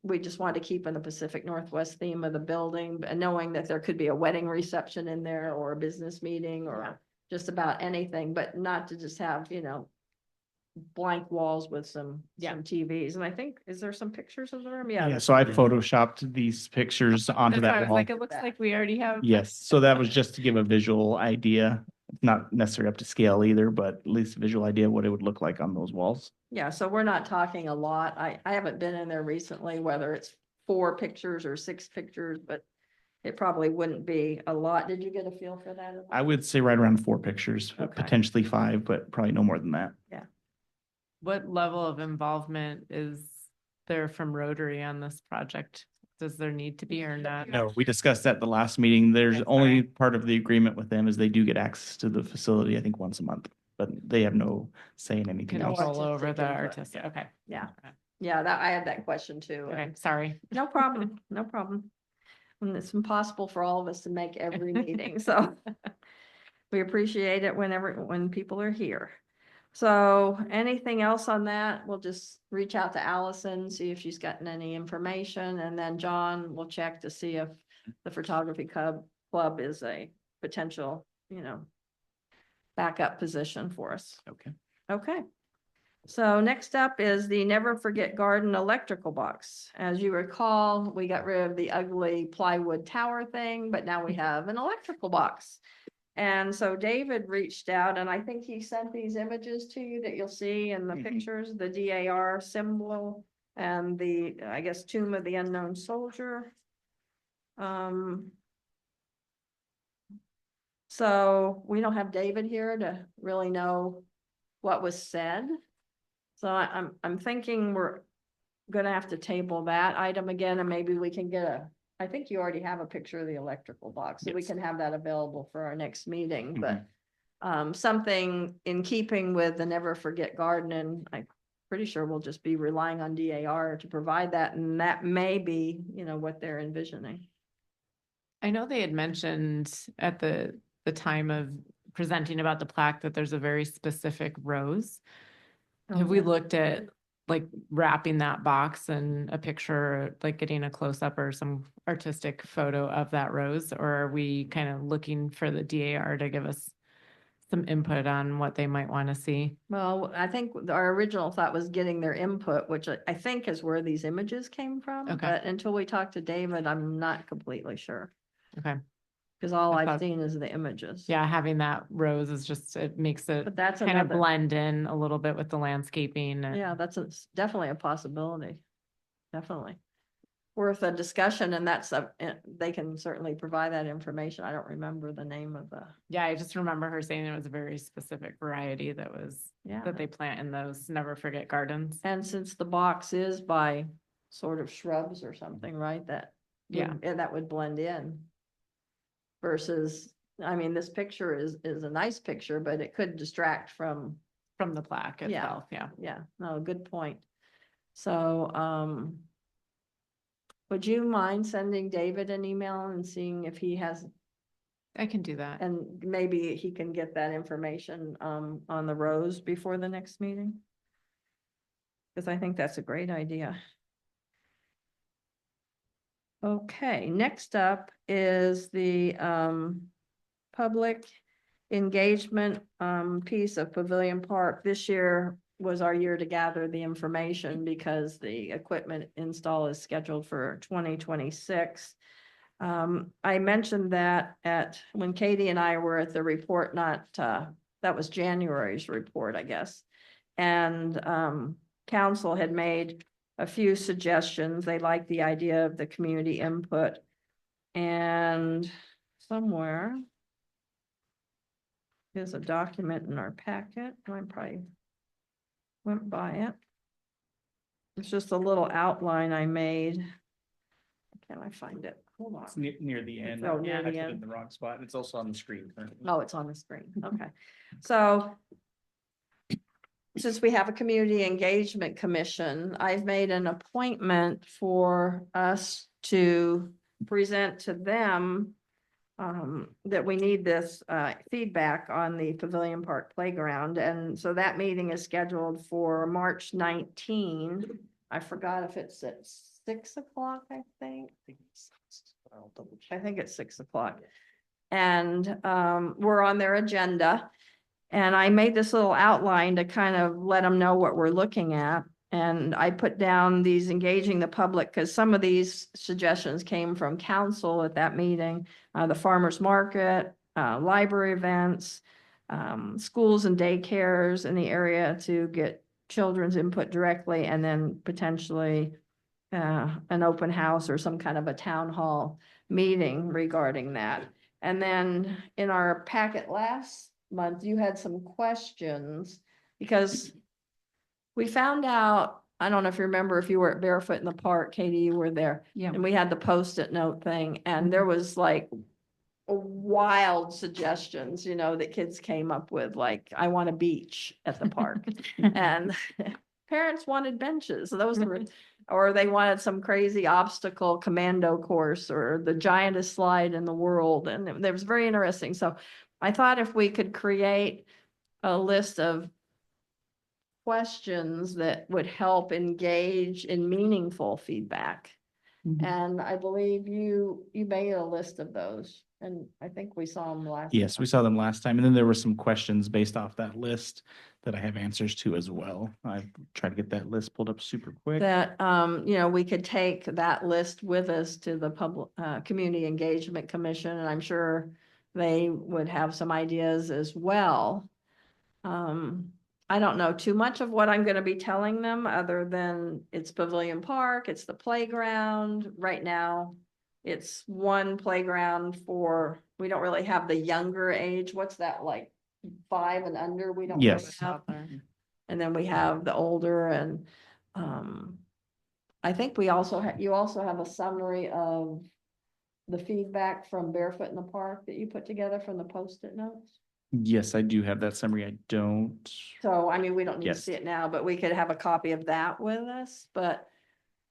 we just want to keep in the Pacific Northwest theme of the building, and knowing that there could be a wedding reception in there or a business meeting or just about anything, but not to just have, blank walls with some TVs. And I think, is there some pictures of the room? Yeah, so I photoshopped these pictures onto that's why I that was wall. like, it looks like we already have. Yes, so that was just to give a visual idea. not necessarily up to scale either, but at least a visual idea of what it would look like on those walls. Yeah, so we're not talking a lot. I haven't been in there recently, whether it's 4 pictures or 6 pictures, but it probably wouldn't be a lot. Did you get a feel for that? I would say right around 4 pictures, Okay. potentially 5, but probably no more than that. What level of involvement is there from Rotary on this project? Does there need to be or not? No, we discussed that the last meeting. There's Okay, only sorry. part of the agreement with them is they do get access to the facility, I think, once a month, but they have no say in anything else. Control over artistic the input. artistic, okay. Yeah. Okay. Yeah, that, I had that question too. Okay, sorry. No problem, no problem. And it's impossible for all of us to make every meeting, so we appreciate it when people are here. So anything else on that? We'll just reach out to Allison, see if she's gotten any information, and then John will check to see if the photography club is a potential, backup position for us. Okay. Okay. So next up is the Never Forget Garden electrical box. As you recall, we got rid of the ugly plywood tower thing, but now we have an electrical box. And so David reached out, and I think he sent these images to you that you'll see in the Mhm. pictures, the DAR symbol and the, I guess, Tomb of the Unknown Soldier. So we don't have David here to really know what was said. So I'm thinking we're gonna have to table that item again, and maybe we can get I think you already have a picture of the electrical box, so we Yes. can have that available for our next meeting, Mhm. but something in keeping with the Never Forget Garden, and I'm pretty sure we'll just be relying on DAR to provide that, and that may be, what they're envisioning. I know they had mentioned at the time of presenting about the plaque that there's a very specific rose. Have we Okay. looked at like wrapping that box in a picture, like getting a close up or some artistic photo of that rose? Or are we kind of looking for the DAR to give us some input on what they might want to see? Well, I think our original thought was getting their input, which I think is where these images came from. Okay. But until we talk to David, I'm not completely sure, Okay. because all I I've thought- seen is the images. Yeah, having that rose is just, it makes it But that's kind of another, blend in a little bit with the landscaping. and- yeah, that's definitely a possibility. Definitely. Worth a discussion, and they can certainly provide that information. I don't remember the name of Yeah, I just remember her saying it was a very specific variety that yeah. they plant in those Never Forget gardens. And since the box is by sort of shrubs or something, right, Yeah. that would blend in. Versus, I mean, this picture is a nice picture, but it could distract from, From the plaque Yeah. itself, yeah. yeah, no, good point. So, would you mind sending David an email and seeing if he has, I can do that. and maybe he can get that information, on the rose before the next meeting? Because I think that's a great idea. Okay, next up is the public engagement piece of Pavilion Park. This year was our year to gather the information because the equipment install is scheduled for 2026. I mentioned that when Katie and I were at the report, that was January's report, I guess. And council had made a few suggestions. They liked the idea of the community input. And somewhere is a document in our packet. I probably went by it. It's just a little outline I made. Can I find it? Hold on. It's near the end. Oh, near I the put it end. in the wrong spot. It's also on the screen currently. Oh, it's on the screen. Okay. So since we have a community engagement commission, I've made an appointment for us to present to them that we need this feedback on the Pavilion Park Playground. And so that meeting is scheduled for March 19. I forgot if it's at 6 o'clock, I think. I'll double check. I think it's 6 o'clock. And we're on their agenda. And I made this little outline to kind of let them know what we're looking at. And I put down these engaging the public because some of these suggestions came from council at that meeting, the farmer's market, library events, schools and daycares in the area to get children's input directly, and then potentially an open house or some kind of a town hall meeting regarding that. And then in our packet last month, you had some questions because we found out, I don't know if you remember, if you were at Barefoot in the Park, Katie, you were there. Yeah. And we had the Post-it note thing, and there was like wild suggestions, you know, that kids came up with, like, I want a beach at the park. And parents wanted benches, so those were, or they wanted some crazy obstacle commando course or the giantest slide in the world. And it was very interesting. So I thought if we could create a list of questions that would help engage in meaningful feedback. Mhm. And I believe you made a list of those, and I think we saw them last. Yes, we saw them last time. And then there were some questions based off that list that I have answers to as well. I tried to get that list pulled up super quick. That, you know, we could take that list with us to the public, Community Engagement Commission, and I'm sure they would have some ideas as well. I don't know too much of what I'm gonna be telling them, other than it's Pavilion Park, it's the playground. Right now, it's one playground for, we don't really have the younger age. What's that, like 5 and under? We don't really Yes. have. And then we have the older, and I think we also you also have a summary of the feedback from Barefoot in the Park that you put together from the Post-it notes. Yes, I do have that summary. I don't. So, I mean, we don't need to Yes. see it now, but we could have a copy of that with us, but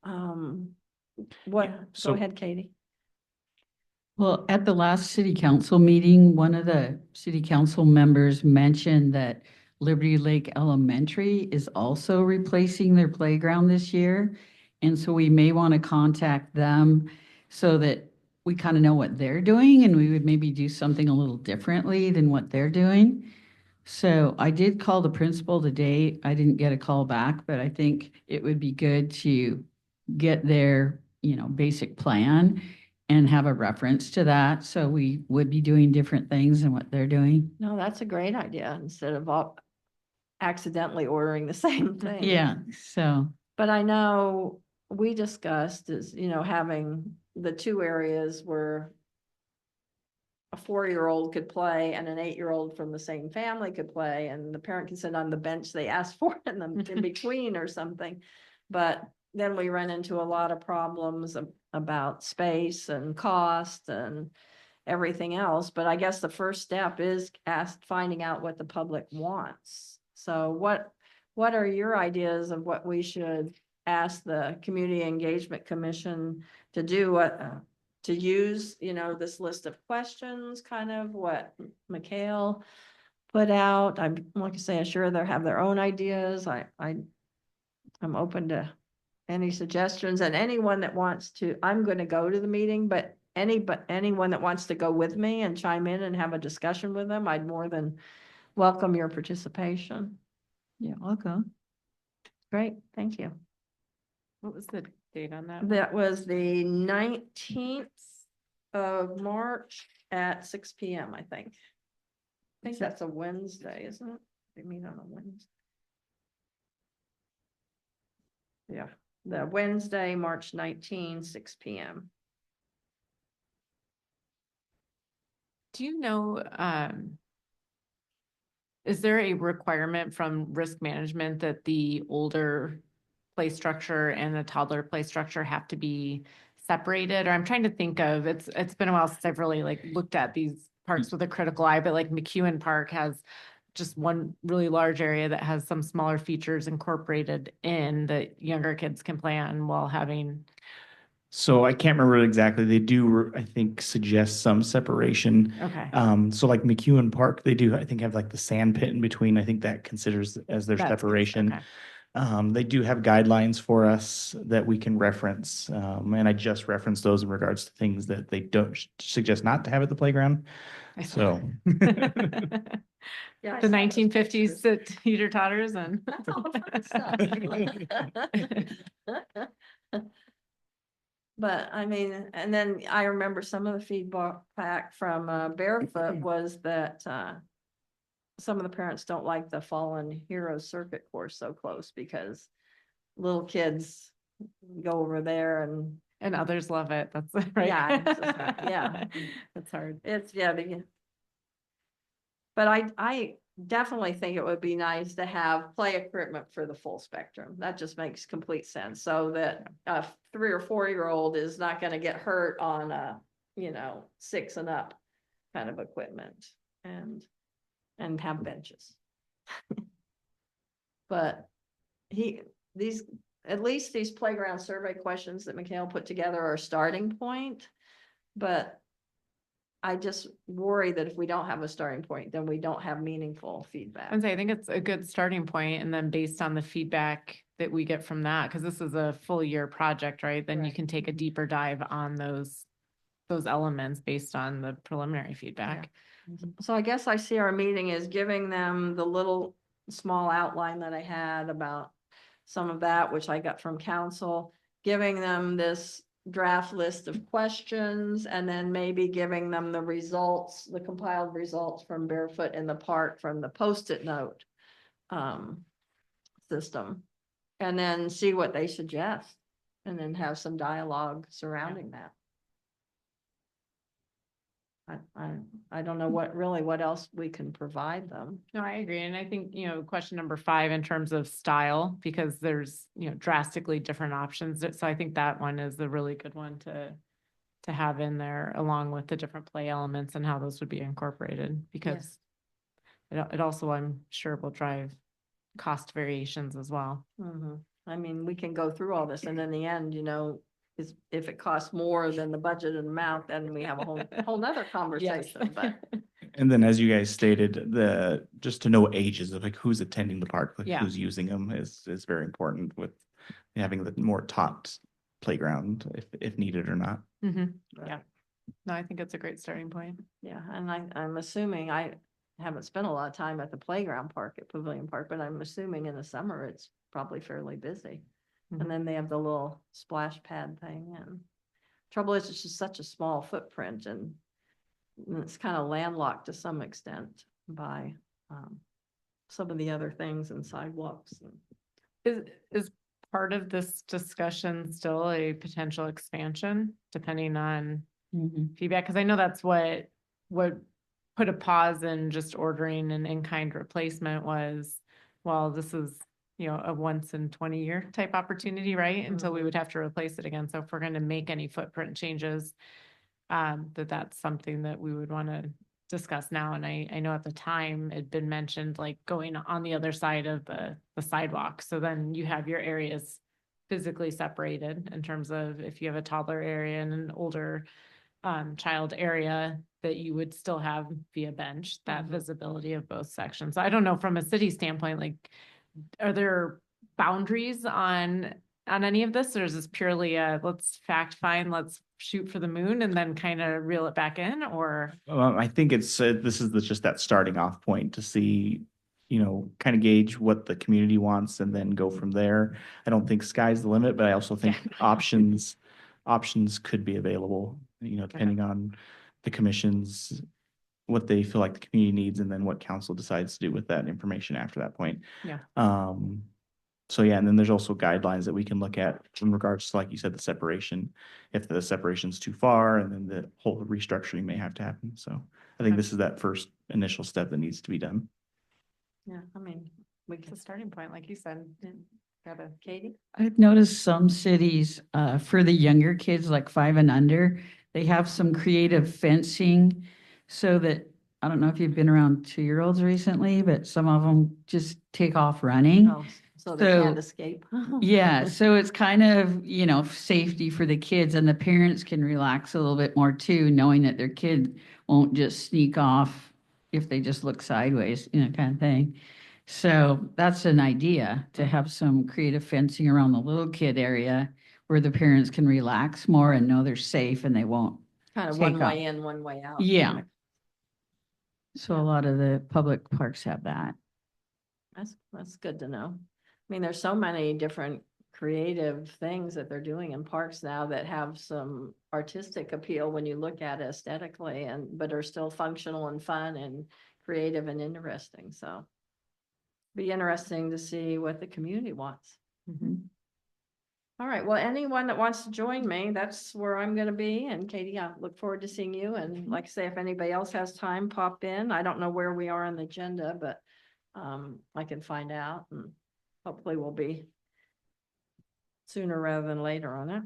what, Yeah, go so- ahead, Katie. Well, at the last city council meeting, one of the city council members mentioned that Liberty Lake Elementary is also replacing their playground this year. And so we may want to contact them so that we kind of know what they're doing, and we would maybe do something a little differently than what they're doing. So I did call the principal today. I didn't get a call back, but I think it would be good to get their, basic plan and have a reference to that. So we would be doing different things than what they're doing. No, that's a great idea, instead of all accidentally ordering the same thing. Yeah, so, But I know we discussed is, having the 2 areas where a 4-year-old could play and an 8-year-old from the same family could play, and the parent can sit on the bench they asked for in in between or something. But then we run into a lot of problems about space and cost and everything else. But I guess the first step is finding out what the public wants. So what are your ideas of what we should ask the Community Engagement Commission to do? To use, this list of questions, kind of what Mikhail put out. I'm, like I say, I'm sure they have their own ideas. I'm open to any suggestions, and anyone that wants to, I'm going to go to the meeting, but anyone that wants to go with me and chime in and have a discussion with them, I'd more than welcome your participation. yeah, I'll go. Great, thank you. What was the date on that? That was the 19th of March at 6 p.m., I think. I think that's a Wednesday, isn't it? They meet on a Wednesday. Yeah, the Wednesday, March 19, 6 p.m. Do you know, is there a requirement from risk management that the older play structure and the toddler play structure have to be separated? Or I'm trying to think of, it's been a while since I've really looked at these parks with a critical eye, but McEwen Park has just one really large area that has some smaller features incorporated in that younger kids can play on while having. So I can't remember exactly. They do, I think, suggest some separation. Okay. So like McEwen Park, they do, I think, have the sand pit in between. I think that considers as their That's good. separation. Okay. They do have guidelines for us that we can reference. And I just referenced those in regards to things that they don't suggest not to have at the playground. I see. So. Yeah, I The saw those 1950s pictures. teeter totters and. That's all the fun stuff. But I mean, and then I remember some of the feedback from Barefoot was that some of the parents don't like the Fallen Heroes Circuit course so close because little kids go over there and And others love it. That's right. Yeah, it's just not- yeah. That's hard. it's, yeah. But I definitely think it would be nice to have play equipment for the full spectrum. That just makes complete sense. So that a 3 or 4-year-old is not gonna get hurt on a, 6 and up kind of equipment and have benches. But at least these playground survey questions that Mikhail put together are a starting point. But I just worry that if we don't have a starting point, then we don't have meaningful feedback. I think it's a good starting point, and then based on the feedback that we get from that, because this is a full year project, right? Then you Right. can take a deeper dive on those elements based on the preliminary feedback. So I guess I see our meeting is giving them the little small outline that I had about some of that, which I got from council, giving them this draft list of questions, and then maybe giving them the results, the compiled results from Barefoot in the Park from the Post-it note system, and then see what they suggest, and then have some dialogue surrounding that. I don't know what else we can provide them. No, I agree. And I think, question number 5 in terms of style, because there's, drastically different options. So I think that one is a really good one to have in there, along with the different play elements and how those would be incorporated, because it also, I'm sure, will drive cost variations as well. Mhm. I mean, we can go through all this, and in the end, if it costs more than the budget and amount, then we have a whole nother conversation, but. And then as you guys stated, just to know ages of like who's attending the park, like Yeah. who's using them is very important with having the more taught playground if needed or not. Mhm. Yeah. No, I think it's a great starting point. Yeah, and I'm assuming, I haven't spent a lot of time at the playground park at Pavilion Park, but I'm assuming in the summer it's probably fairly busy. Mhm. And then they have the little splash pad thing, and trouble is, it's just such a small footprint, and it's kind of landlocked to some extent by some of the other things and sidewalks. Is part of this discussion still a potential expansion, depending on feedback? Because I know that's what put a pause in just ordering an in-kind replacement was, well, this is, a once in 20-year type opportunity, right? Until we would have to replace it again. So if we're going to make any footprint changes, that's something that we would want to discuss now. And I know at the time it'd been mentioned, like going on the other side of the sidewalk. So then you have your areas physically separated in terms of if you have a toddler area and an older child area, that you would still have via bench that visibility of both sections. So I don't know, from a city standpoint, like, are there boundaries on any of this, or is this purely let's fact find, let's shoot for the moon and then kind of reel it back in? Or I think this is just that starting off point to see, kind of gauge what the community wants and then go from there. I don't think sky's the limit, but I also think options could be available, depending on the commission's, what they feel like the community needs, and then what council decides to do with that information after that point. Yeah. So yeah, and then there's also guidelines that we can look at in regards to, like you said, the separation. If the separation's too far, and then the whole restructuring may have to happen. So I think this is that first initial step that needs to be done. Yeah, I mean, it's a starting point, like you said. Katie? I've noticed some cities, for the younger kids, like 5 and under, they have some creative fencing so that, I don't know if you've been around 2-year-olds recently, but some of them just take off running. Oh, so they can't So- escape. Yeah, so it's kind of, safety for the kids, and the parents can relax a little bit more too, knowing that their kid won't just sneak off if they just look sideways, kind of thing. So that's an idea, to have some creative fencing around the little kid area where the parents can relax more and know they're safe and they won't. Kind of Take one off. way in, one way out. Yeah. So a lot of the public parks have that. That's good to know. I mean, there's so many different creative things that they're doing in parks now that have some artistic appeal when you look at it aesthetically, but are still functional and fun and creative and interesting, so. Be interesting to see what the community wants. Mhm. All right, well, anyone that wants to join me, that's where I'm gonna be, and Katie, I look forward to seeing you, and like I say, if anybody else has time, pop in. I don't know where we are on the agenda, but I can find out, and hopefully we'll be sooner rather than later on it.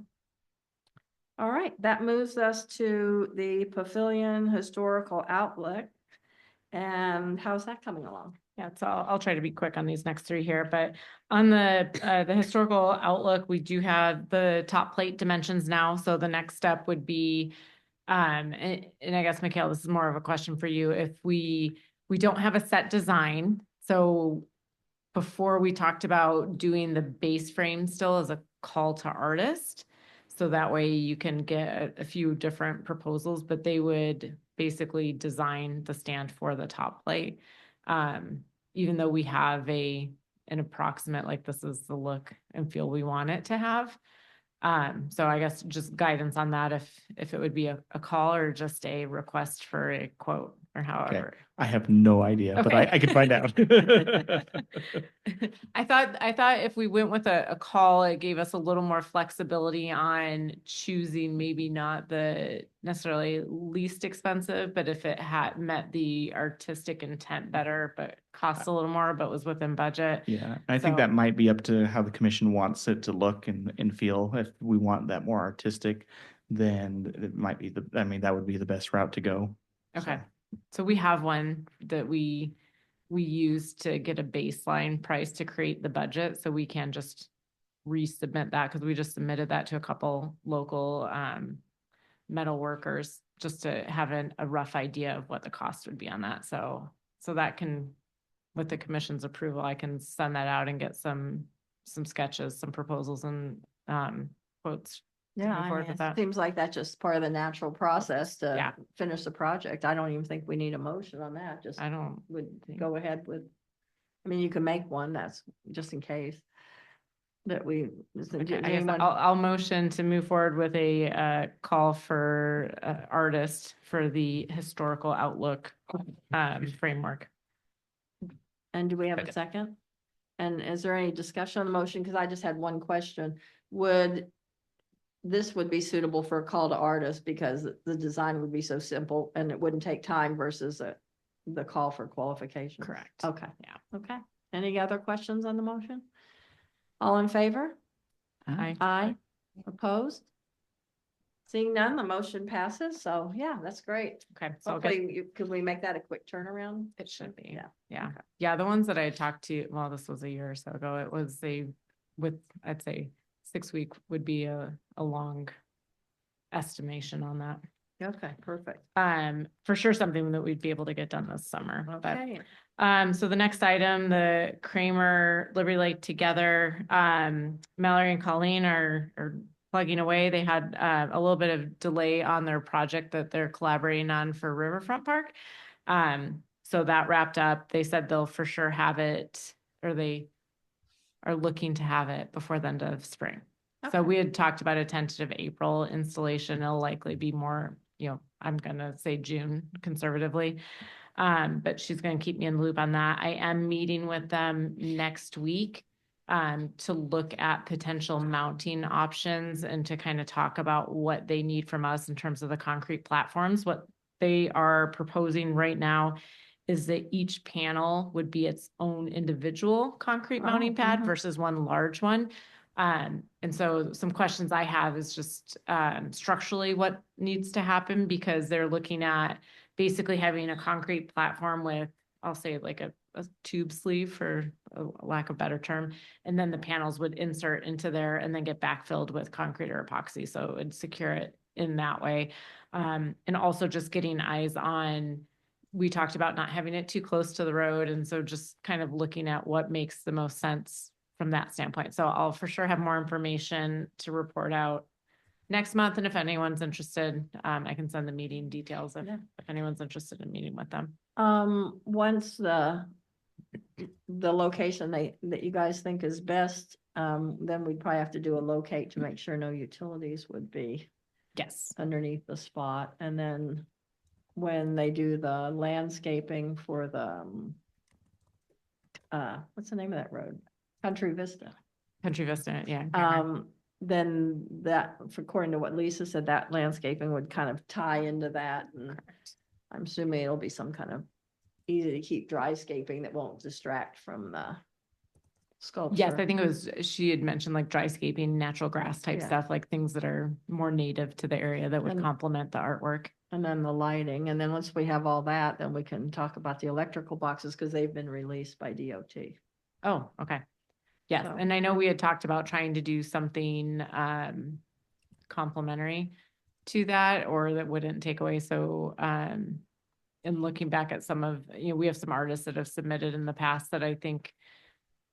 All right, that moves us to the Pavilion Historical Outlook. And how's that coming along? Yeah, so I'll try to be quick on these next three here, but on the historical outlook, we do have the top plate dimensions now. So the next step would be, and I guess, Mikhail, this is more of a question for you. If we don't have a set design, so before we talked about doing the base frame still as a call to artist. So that way you can get a few different proposals, but they would basically design the stand for the top plate. Even though we have an approximate, like this is the look and feel we want it to have. So I guess just guidance on that, if it would be a call or just a request for a quote or however. I have no idea, but Okay. I could find out. I thought if we went with a call, it gave us a little more flexibility on choosing maybe not the necessarily least expensive, but if it had met the artistic intent better, but costs a little more, but was within budget. Yeah, I think So- that might be up to how the commission wants it to look and feel. If we want that more artistic, then it might be that would be the best route to go. Okay, so we have one that we use to get a baseline price to create the budget, so we can just resubmit that, because we just submitted that to a couple local metal workers just to have a rough idea of what the cost would be on that. So that can, with the commission's approval, I can send that out and get some sketches, some proposals and quotes. Yeah, move I forward mean, with it that. seems like that's just part of the natural process Yeah. to finish the project. I don't even think we need a motion on that, just I don't would think- go ahead with. I mean, you can make one, that's just in case. That we. Okay, I guess anyone- I'll motion to move forward with a call for artist for the historical outlook framework. And do we have a Second. second? And is there any discussion on the motion? Because I just had one question. This would be suitable for a call to artists because the design would be so simple and it wouldn't take time versus the call for qualification. Correct. Okay. Yeah. Okay. Any other questions on the motion? All in favor? Aye. Aye. Opposed? Seeing none, the motion passes. So yeah, that's great. Okay, so I'll get, Hopefully, could we make that a quick turnaround? it should be. Yeah. Yeah, Okay. yeah, the ones that I talked to, well, this was a year or so ago, it was I'd say 6 week would be a long estimation on that. Okay, perfect. For sure something that we'd be able to get done this summer, but. Okay. So the next item, the Kramer Liberty Lake Together, Mallory and Colleen are plugging away. They had a little bit of delay on their project that they're collaborating on for Riverfront Park. So that wrapped up. They said they'll for sure have it, or they are looking to have it before the end of spring. So Okay. we had talked about a tentative April installation. It'll likely be more, I'm gonna say June conservatively. But she's gonna keep me in the loop on that. I am meeting with them next week to look at potential mounting options and to kind of talk about what they need from us in terms of the concrete platforms. What they are proposing right now is that each panel would be its own individual concrete mounting pad mhm. versus one large one. And so some questions I have is just structurally what needs to happen, because they're looking at basically having a concrete platform with, I'll say like a tube sleeve for a lack of better term. And then the panels would insert into there and then get backfilled with concrete or epoxy. So it would secure it in that way. And also just getting eyes on, we talked about not having it too close to the road. And so just kind of looking at what makes the most sense from that standpoint. So I'll for sure have more information to report out next month. And if anyone's interested, I can send the meeting details if anyone's interested in meeting with them. Once the location that you guys think is best, then we'd probably have to do a locate to make sure no utilities would be Yes. underneath the spot. And then when they do the landscaping for the, what's the name of that road? Country Vista. Country Vista, yeah. Grammar. Then that, according to what Lisa said, that landscaping would kind of tie into that, and I'm assuming it'll be some kind of easy to keep dryscaping that won't distract from the sculpture. Yes, I think it was, she had mentioned like dry scaping, natural grass type Yeah. stuff, like things that are more native to the area that would And- complement the artwork. And then the lighting, and then once we have all that, then we can talk about the electrical boxes, because they've been released by DOT. Oh, okay. Yes, So- and I know we had talked about trying to do something complementary to that, or that wouldn't take away. So in looking back at some of, we have some artists that have submitted in the past that I think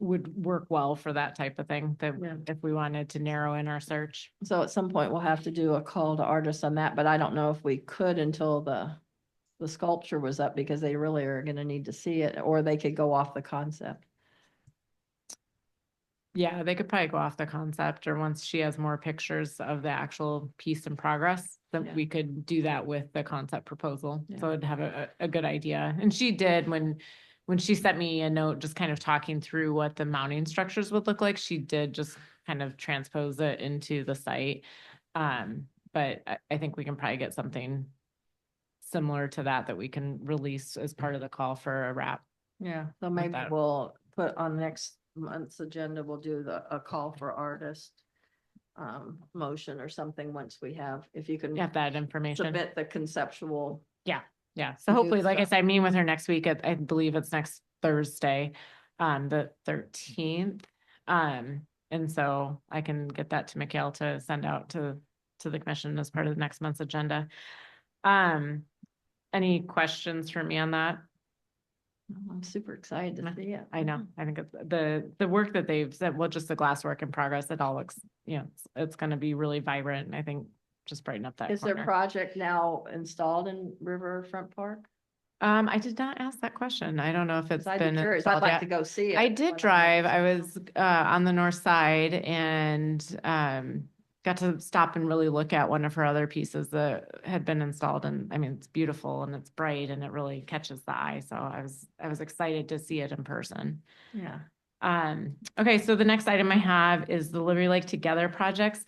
would work well for that type of thing, that Yeah. if we wanted to narrow in our search. So at some point, we'll have to do a call to artists on that, but I don't know if we could until the sculpture was up, because they really are gonna need to see it, or they could go off the concept. Yeah, they could probably go off the concept, or once she has more pictures of the actual piece in progress, then Yeah. we could do that with the concept proposal. So Yeah. I'd have a good idea. And she did when she sent me a note, just kind of talking through what the mounting structures would look like, she did just kind of transpose it into the site. But I think we can probably get something similar to that we can release as part of the call for a wrap. Yeah, so maybe that. we'll put on next month's agenda, we'll do a call for artist motion or something once we have, if you can You have that information. submit the conceptual. Yeah, so do hopefully, like I stuff. said, I'm meeting with her next week. I believe it's next Thursday, the 13th. And so I can get that to Mikhail to send out to the commission as part of the next month's agenda. Any questions for me on that? I'm super excited to see it. I know, I think it's the work that they've said, well, just the glass work in progress, it all looks, it's gonna be really vibrant, and I think just brighten up that Is their corner. project now installed in Riverfront Park? I did not ask that question. I don't know if it's 'Cause I'd been be curious, I'd installed like yet. to go see it. I when did get drive. to I town. was on the north side and got to stop and really look at one of her other pieces that had been installed. And I mean, it's beautiful and it's bright and it really catches the eye. So I was excited to see it in person. Yeah, Okay, so the next item I have is the Liberty Lake Together projects.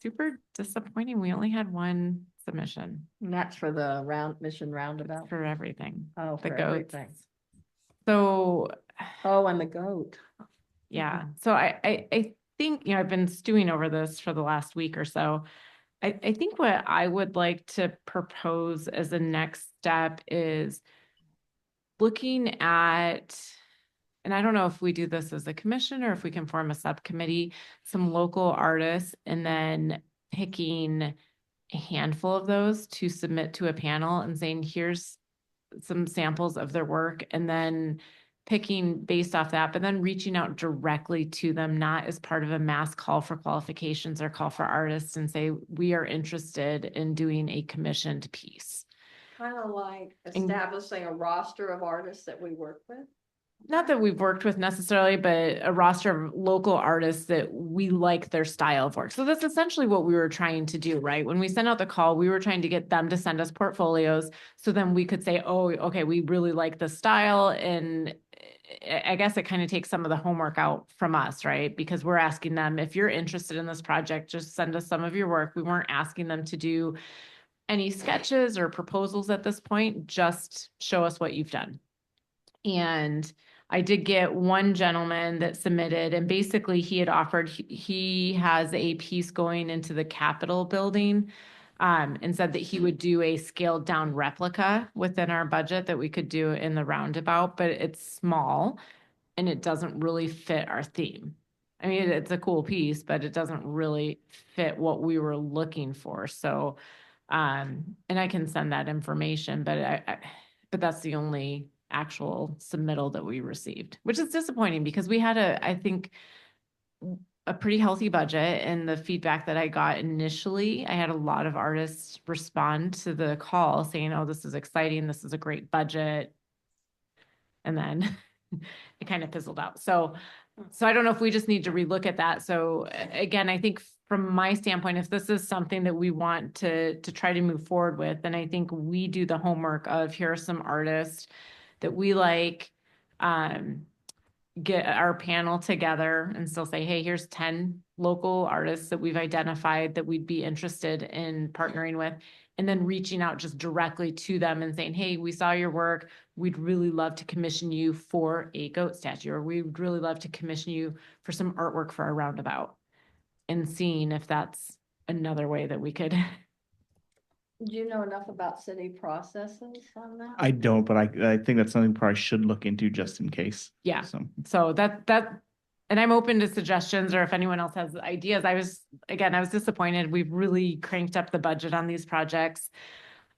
Super disappointing. We only had one submission and that's for the Mission Roundabout. for everything. Oh, the for goats. everything. So Oh, and the goat. yeah, so I think, I've been stewing over this for the last week or so. I think what I would like to propose as a next step is looking at, and I don't know if we do this as a commission or if we can form a subcommittee, some local artists, and then picking a handful of those to submit to a panel and saying, here's some samples of their work, and then picking based off that, but then reaching out directly to them, not as part of a mass call for qualifications or call for artists, and say, we are interested in doing a commissioned piece. Kind of like And- establishing a roster of artists that we work with. Not that we've worked with necessarily, but a roster of local artists that we like their style of work. So that's essentially what we were trying to do, right? When we sent out the call, we were trying to get them to send us portfolios. So then we could say, oh, okay, we really like the style. And I guess it kind of takes some of the homework out from us, right? Because we're asking them, if you're interested in this project, just send us some of your work. We weren't asking them to do any sketches or proposals at this point, just show us what you've done. And I did get one gentleman that submitted, and basically he had offered, he has a piece going into the Capitol building, and said that he would do a scaled down replica within our budget that we could do in the roundabout, but it's small and it doesn't really fit our theme. I mean, it's a cool piece, but it doesn't really fit what we were looking for. So, and I can send that information, but but that's the only actual submittal that we received, which is disappointing because we had I think a pretty healthy budget, and the feedback that I got initially, I had a lot of artists respond to the call saying, oh, this is exciting. This is a great budget. And then it kind of fizzled out. So So I don't know if we just need to relook at that. So again, I think from my standpoint, if this is something that we want to try to move forward with, then I think we do the homework of here are some artists that we like, get our panel together and still say, hey, here's 10 local artists that we've identified that we'd be interested in partnering with. And then reaching out just directly to them and saying, hey, we saw your work. We'd really love to commission you for a goat statue, or we'd really love to commission you for some artwork for our roundabout. And seeing if that's another way that we could. Do you know enough about city processes on that? I don't, but I think that's something we probably should look into just in case. Yeah. So, So and I'm open to suggestions, or if anyone else has ideas. I was disappointed. We've really cranked up the budget on these projects.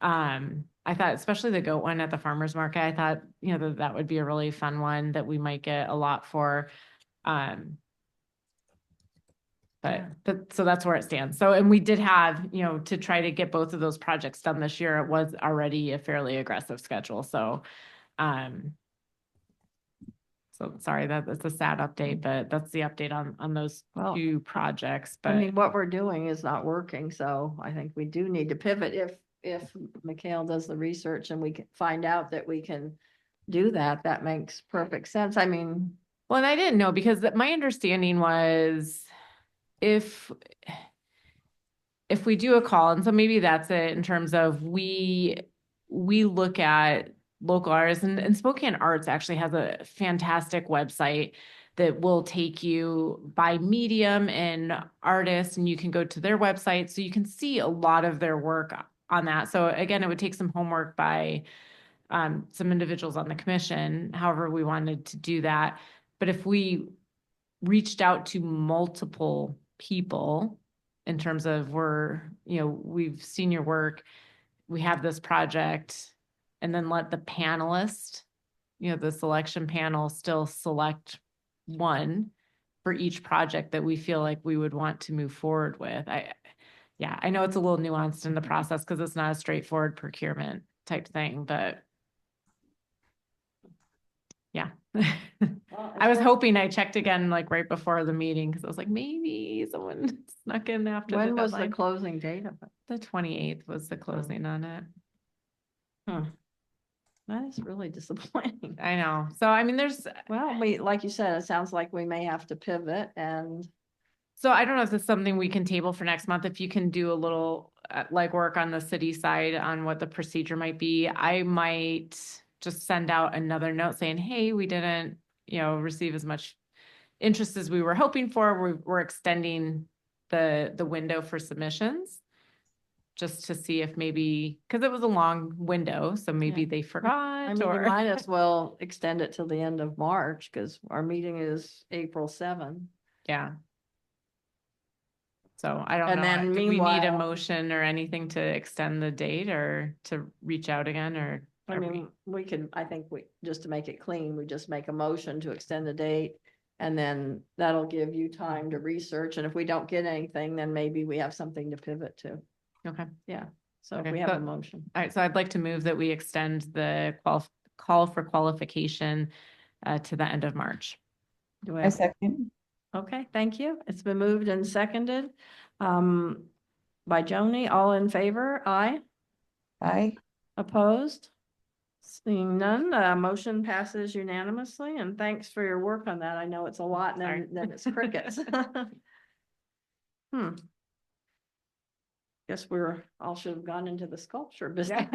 I thought, especially the goat one at the farmer's market, I thought, that would be a really fun one that we might get a lot for. So that's where it stands. So, and we did have, to try to get both of those projects done this year, it was already a fairly aggressive schedule. So, sorry, that's a sad update, but that's the update on those Well, two projects. I But mean, what we're doing is not working, so I think we do need to pivot if Mikhail does the research and we can find out that we can do that, that makes perfect sense. I mean, well, and I didn't know, because my understanding was if we do a call, and so maybe that's it in terms of we look at local artists, and Spokane Arts actually has a fantastic website that will take you by medium and artist, and you can go to their website so you can see a lot of their work on that. So again, it would take some homework by some individuals on the commission, however we wanted to do that. But if we reached out to multiple people in terms of we've seen your work, we have this project, and then let the panelist, the selection panel still select one for each project that we feel like we would want to move forward with. I know it's a little nuanced in the process because it's not a straightforward procurement type thing, but yeah. I was hoping I checked again, like right before the meeting, because I was like, maybe someone snuck in after the when was the deadline. closing date of it? The 28th was the closing on it. That is really disappointing. I know. So, I mean, Well, like you said, it sounds like we may have to pivot and. so I don't know if it's something we can table for next month. If you can do a little legwork on the city side on what the procedure might be, I might just send out another note saying, hey, we didn't, receive as much interest as we were hoping for. We're extending the window for submissions, just to see if maybe, because it was a long window, so maybe Yeah. they forgot. I mean, you might as well extend it till the end of March, because our meeting is April 7. Yeah. So I don't And know. then Do we need a meanwhile- motion or anything to extend the date or to reach out again, or? I are we- mean, I think just to make it clean, we just make a motion to extend the date. And then that'll give you time to research. And if we don't get anything, then maybe we have something to pivot to. Okay. So if Okay, we have so- a motion. All right. So I'd like to move that we extend the call for qualification to the end of March. Do I I have? second. Okay, thank you. It's been moved and seconded by Joni. All in favor? Aye. Aye. Opposed? Seeing none, motion passes unanimously, and thanks for your work on that. I know it's a lot, and Sorry. then it's crickets. Guess all should have gone into the sculpture business.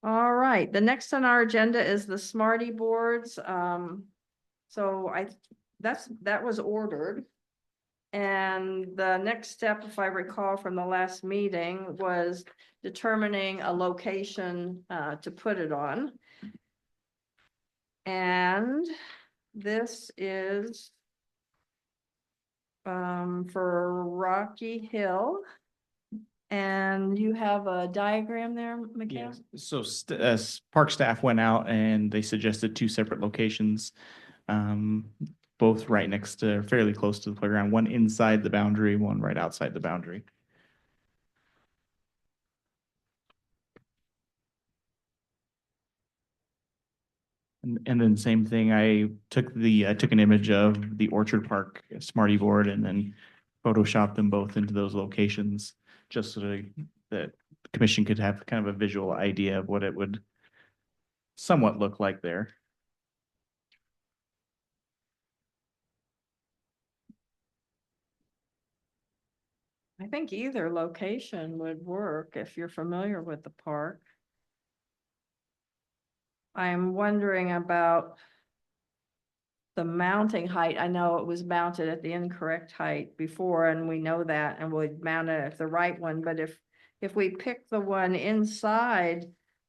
All right, the next on our agenda is the Smarty boards. So that was ordered. And the next step, if I recall from the last meeting, was determining a location to put it on. And this is for Rocky Hill. And you have a diagram there, Mikhail? yeah. So park staff went out and they suggested two separate locations. Both right next to, fairly close to the playground, one inside the boundary, one right outside the boundary. And then same thing, I took an image of the Orchard Park Smarty board and then photoshopped them both into those locations, just so that the commission could have kind of a visual idea of what it would somewhat look like there. I think either location would work if you're familiar with the park. I'm wondering about the mounting height. I know it was mounted at the incorrect height before, and we know that, and we'd mount it at the right one, but if we pick the one inside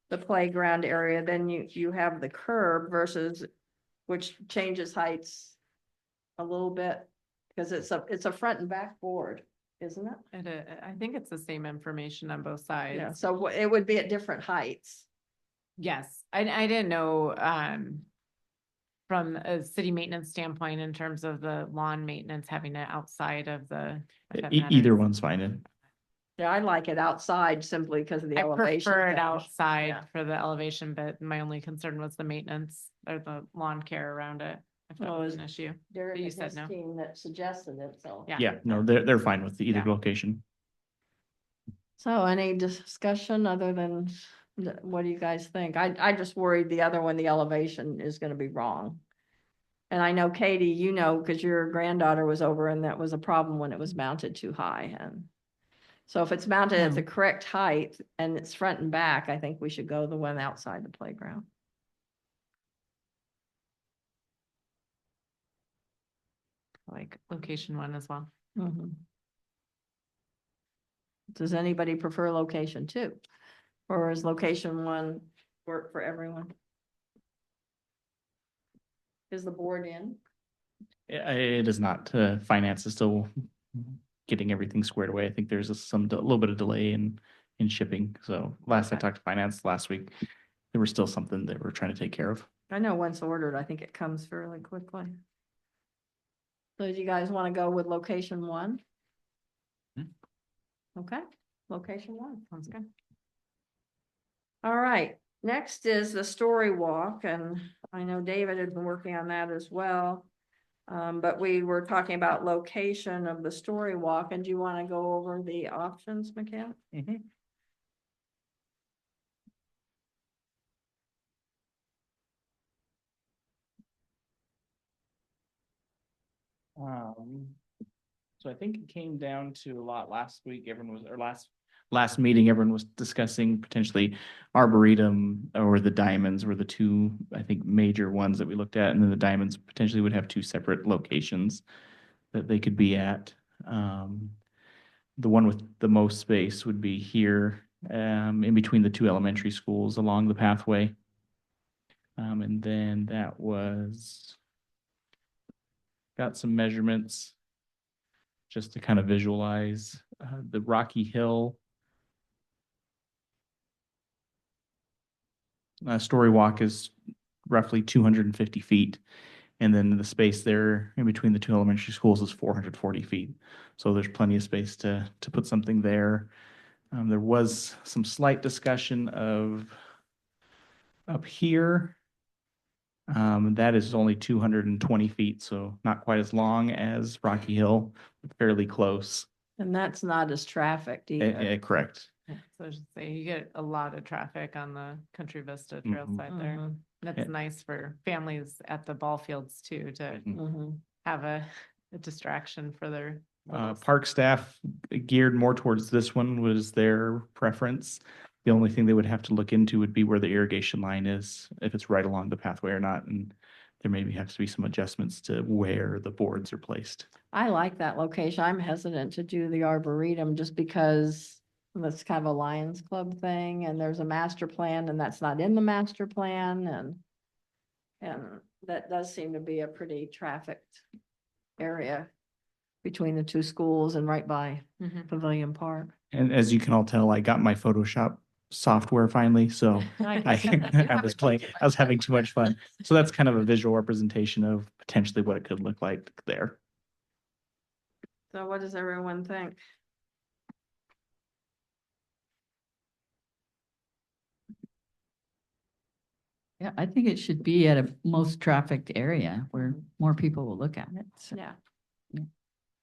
the playground area, then you have the curb versus, which changes heights a little bit, because it's a front and back board, isn't it? And I think it's the same information on both Yeah, sides. so it would be at different heights. Yes, I didn't know, from a city maintenance standpoint in terms of the lawn maintenance, having it outside of the. if that Either matters. one's fine. Yeah, I like it outside simply because of the I elevation. prefer it thing. outside Yeah. for the elevation, but my only concern was the maintenance or the lawn care around it. If that Oh, was is- an issue. Derek You and said his no. team that suggested it, so. Yeah. Yeah, no, they're fine with either Yeah. location. So any discussion other than, what do you guys think? I just worried the other one, the elevation is gonna be wrong. And I know Katie, you know, because your granddaughter was over and that was a problem when it was mounted too high and. So if it's mounted at the correct height and it's front and back, I think we should go the one outside the playground. Like location one as well. Mhm. Does anybody prefer location two? Or is location one work for everyone? Is the board in? It is not, finance is still getting everything squared away. I think there's a little bit of delay in shipping. So last I Okay. talked to finance last week, there was still something that we're trying to take care of. I know once ordered, I think it comes fairly quickly. So do you guys want to go with location one? Okay, location one. Sounds good. All right, next is the story walk, and I know David had been working on that as well. But we were talking about location of the story walk, and do you want to go over the options, McKenna? So I think it came down to a lot last week. Last meeting, everyone was discussing potentially Arboretum or the Diamonds were the two, I think, major ones that we looked at. And then the Diamonds potentially would have two separate locations that they could be at. The one with the most space would be here, in between the two elementary schools along the pathway. And then that was, got some measurements just to kind of visualize the Rocky Hill story walk is roughly 250 feet. And then the space there in between the two elementary schools is 440 feet. So there's plenty of space to put something there. There was some slight discussion of up here. That is only 220 feet, so not quite as long as Rocky Hill, but fairly close. And that's not as trafficked either. Correct. Yeah, so I should say you get a lot of traffic on the Country Vista Trail Mhm. side there. Mhm, That's Yeah. nice for families at the ball fields too, to mhm. have a distraction for their. littles. Park staff geared more towards this one was their preference. The only thing they would have to look into would be where the irrigation line is, if it's right along the pathway or not, and there maybe has to be some adjustments to where the boards are placed. I like that location. I'm hesitant to do the Arboretum just because that's kind of a Lions Club thing and there's a master plan and that's not in the master plan and that does seem to be a pretty trafficked area between the two schools and right by Mhm. Pavilion Park. And as you can all tell, I got my Photoshop software finally, so I was having too much fun. So that's kind of a visual representation of potentially what it could look like there. So what does everyone think? Yeah, I think it should be at a most trafficked area where more people will look at it. So. Yeah. Yeah.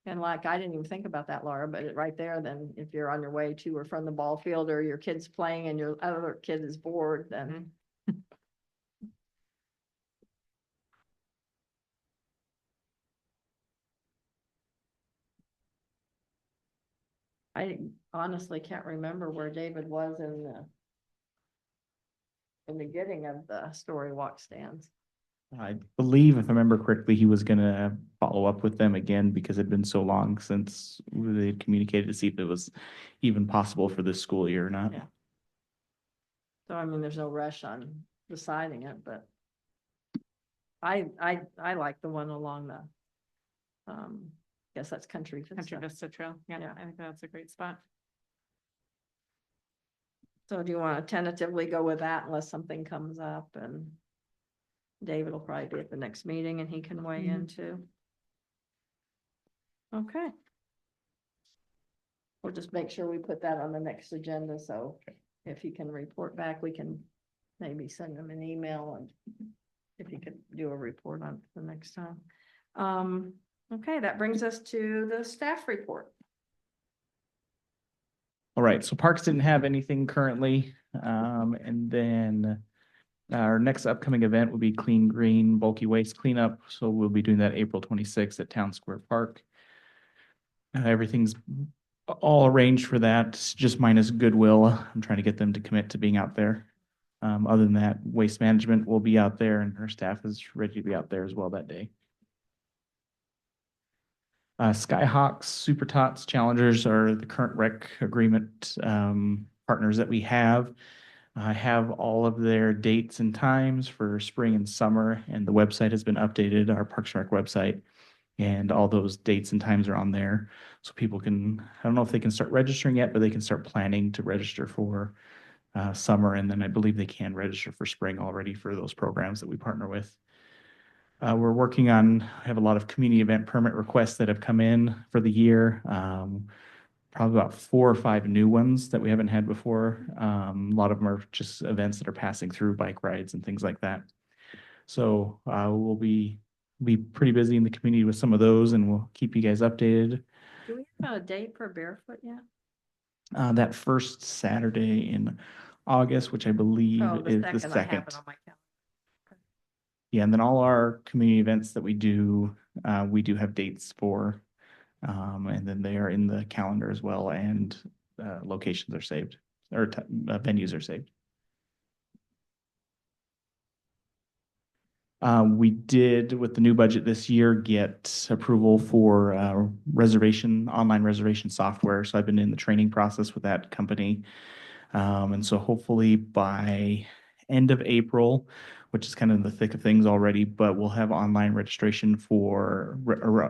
And like, I didn't even think about that, Laura, but right there, then if you're on your way to or from the ball field or your kid's playing and your other kid is bored, then. I honestly can't remember where David was in the getting of the story walk stands. I believe, if I remember correctly, he was gonna follow up with them again because it'd been so long since they had communicated to see if it was even possible for this school year or not. Yeah. So I mean, there's no rush on deciding it, but I like the one along the, guess that's Country Country Vista. Vista Trail. Yeah, Yeah. I think that's a great spot. So do you want to tentatively go with that unless something comes up, and David will probably be at the next meeting and he can weigh in too. Okay. We'll just make sure we put that on the next agenda, so if he can report back, we can maybe send him an email and if he could do a report on it the next time. Okay, that brings us to the staff report. All right, so Parks didn't have anything currently. And then our next upcoming event will be Clean Green Bulky Waste Cleanup. So we'll be doing that April 26th at Town Square Park. Everything's all arranged for that, just minus Goodwill. I'm trying to get them to commit to being out there. Other than that, Waste Management will be out there and our staff is ready to be out there as well that day. Skyhawks, Super Tots, Challengers are the current rec agreement partners that we have. I have all of their dates and times for spring and summer, and the website has been updated, our Parks and Rec website, and all those dates and times are on there. So people can, I don't know if they can start registering yet, but they can start planning to register for summer, and then I believe they can register for spring already for those programs that we partner with. We're working on, I have a lot of community event permit requests that have come in for the year. Probably about 4 or 5 new ones that we haven't had before. A lot of them are just events that are passing through, bike rides and things like that. So we'll be pretty busy in the community with some of those, and we'll keep you guys updated. Do we have a date for Barefoot yet? That first Saturday in August, which I believe Oh, is the I have second. it on my calendar. Yeah, and then all our community events that we do have dates for. And then they are in the calendar as well, and locations are saved, or venues are saved. We did, with the new budget this year, get approval for online reservation software. So I've been in the training process with that company. And so hopefully by end of April, which is kind of the thick of things already, but we'll have online registration for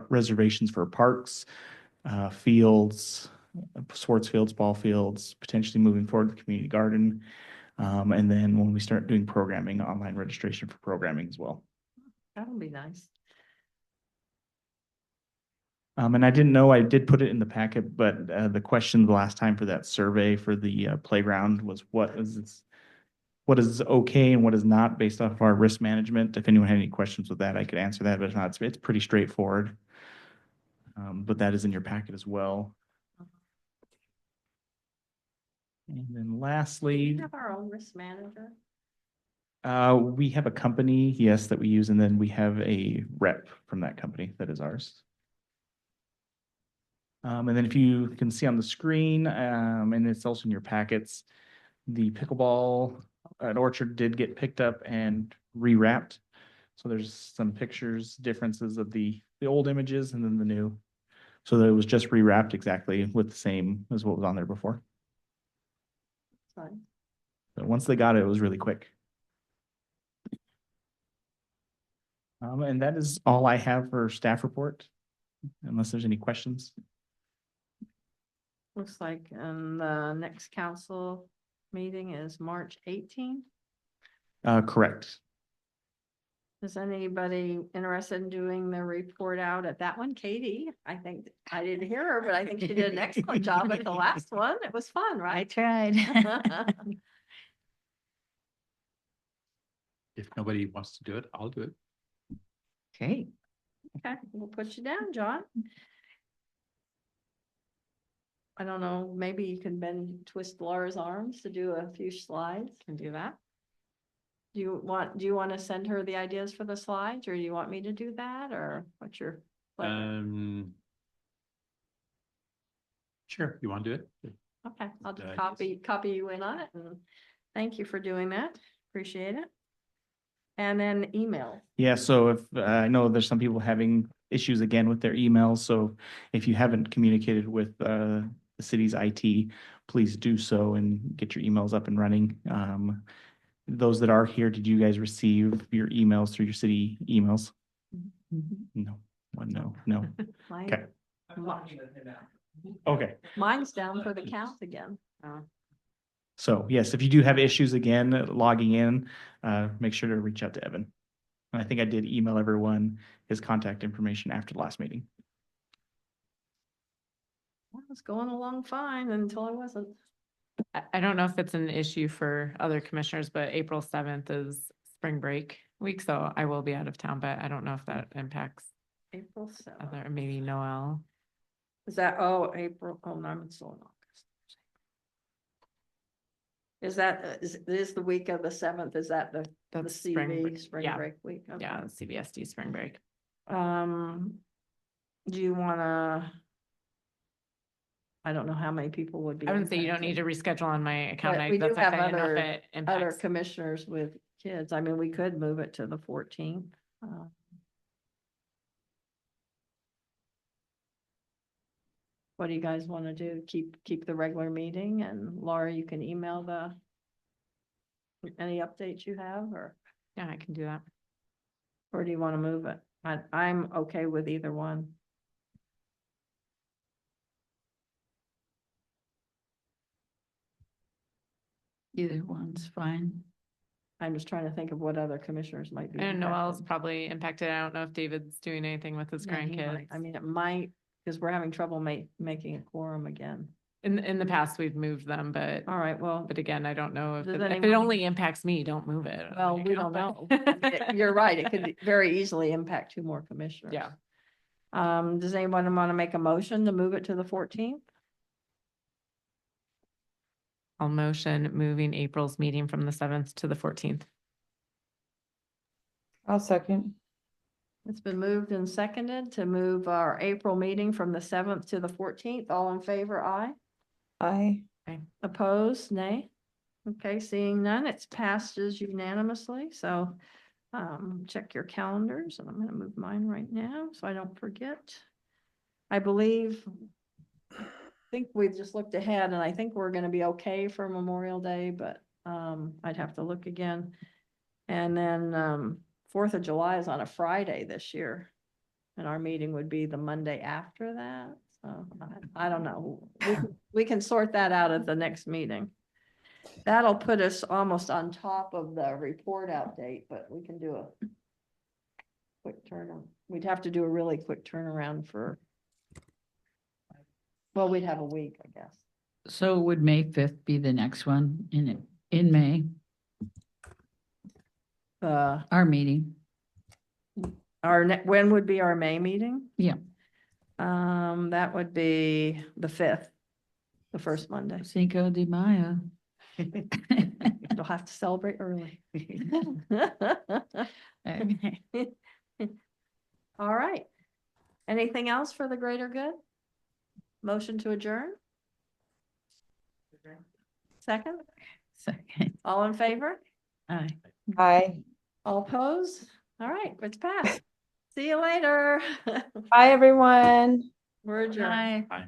reservations for parks, fields, sports fields, ball fields, potentially moving forward the community garden. And then when we start doing programming, online registration for programming as well. That would be nice. And I didn't know, I did put it in the packet, but the question the last time for that survey for the playground was what is okay and what is not based off of our risk management. If anyone had any questions with that, I could answer that, but if not, it's pretty straightforward. But that is in your packet as well. And then Do lastly, we have our own risk manager? we have a company, yes, that we use, and then we have a rep from that company that is ours. And then if you can see on the screen, and it's also in your packets, the pickleball at Orchard did get picked up and rewrapped. So there's some pictures, differences of the old images and then the new. So that it was just rewrapped exactly with the same as what was on there before. Fine. But once they got it, it was really quick. And that is all I have for staff report, unless there's any questions. Looks like the next council meeting is March 18th. Correct. Is anybody interested in doing the report out at that one? Katie, I think, I didn't hear her, but I think she did an excellent job at the last one. It was fun, I right? tried. If nobody wants to do it, I'll do it. Okay, Okay, we'll put you down, John. I don't know, maybe you can twist Laura's arms to do a few slides. Can do that. Do you want to send her the ideas for the slides, or do you want me to do that, or what's your pleasure? Sure, you want to do it? Okay, I'll just ideas. copy you in on it, and thank you for doing that. Appreciate it. And then email. Yeah, so if, I know there's some people having issues again with their emails, so if you haven't communicated with, the city's IT, please do so and get your emails up and running. Those that are here, did you guys receive your emails through your city emails? No, no. Mine- Okay. mi- Okay. Mine's down for the count again. So yes, if you do have issues again logging in, make sure to reach out to Evan. And I think I did email everyone his contact information after the last meeting. Well, it was going along fine until I wasn't. I don't know if it's an issue for other commissioners, but April 7th is spring break week, so I will be out of town, but I don't know if that impacts April 7th. other, maybe Noel. Is that, April, no, I'm still in August. Is that, is the week of the 7th, is that the That's CV spring yeah. break week? Okay. Yeah, CBSD spring break. Do you wanna? I don't know how many people would be. I wouldn't say you don't need to reschedule on my account. But we do That's have okay. I know if other- it Other impacts. commissioners with kids. I mean, we could move it to the 14th. What do you guys want to do? Keep the regular meeting, and Laura, you can email any updates you have, Yeah, I can do that. or do you want to move it? I'm okay with either one. either one's fine. I'm just trying to think of what other commissioners might be. And Noel's impacted. probably impacted. I don't know if David's doing anything with his Yeah, he grandkids. might. I mean, it might, because we're having trouble making a quorum again. In the past, we've moved them, but All right, well, but again, I don't know if Does if it anyone- only impacts me, don't move it. well, Like, we don't know. but- You're right. It could very easily impact two more commissioners. Yeah. Does anyone want to make a motion to move it to the 14th? I'll motion moving April's meeting from the 7th to the 14th. I'll second. It's been moved and seconded to move our April meeting from the 7th to the 14th. All in favor, aye. Aye. Opposed, nay. Okay, seeing none, it's passed as unanimously, so check your calendars, and I'm gonna move mine right now so I don't forget. I think we've just looked ahead, and I think we're gonna be okay for Memorial Day, but I'd have to look again. And then 4th of July is on a Friday this year, and our meeting would be the Monday after that. So I don't know. We can sort that out at the next meeting. That'll put us almost on top of the report out date, but we can do a quick turn. We'd have to do a really quick turnaround well, we'd have a week, I guess. So would May 5th be the next one in May, our meeting? When would be our May meeting? Yeah. That would be the 5th, the first Monday. Cinco de Mayo. You'll have to celebrate early. Okay. All right. Anything else for the greater good? Motion to adjourn? Second? Second. All in favor? Aye. Aye. All opposed? All right, it's passed. See you later. Bye, everyone. We're adjourned. Aye.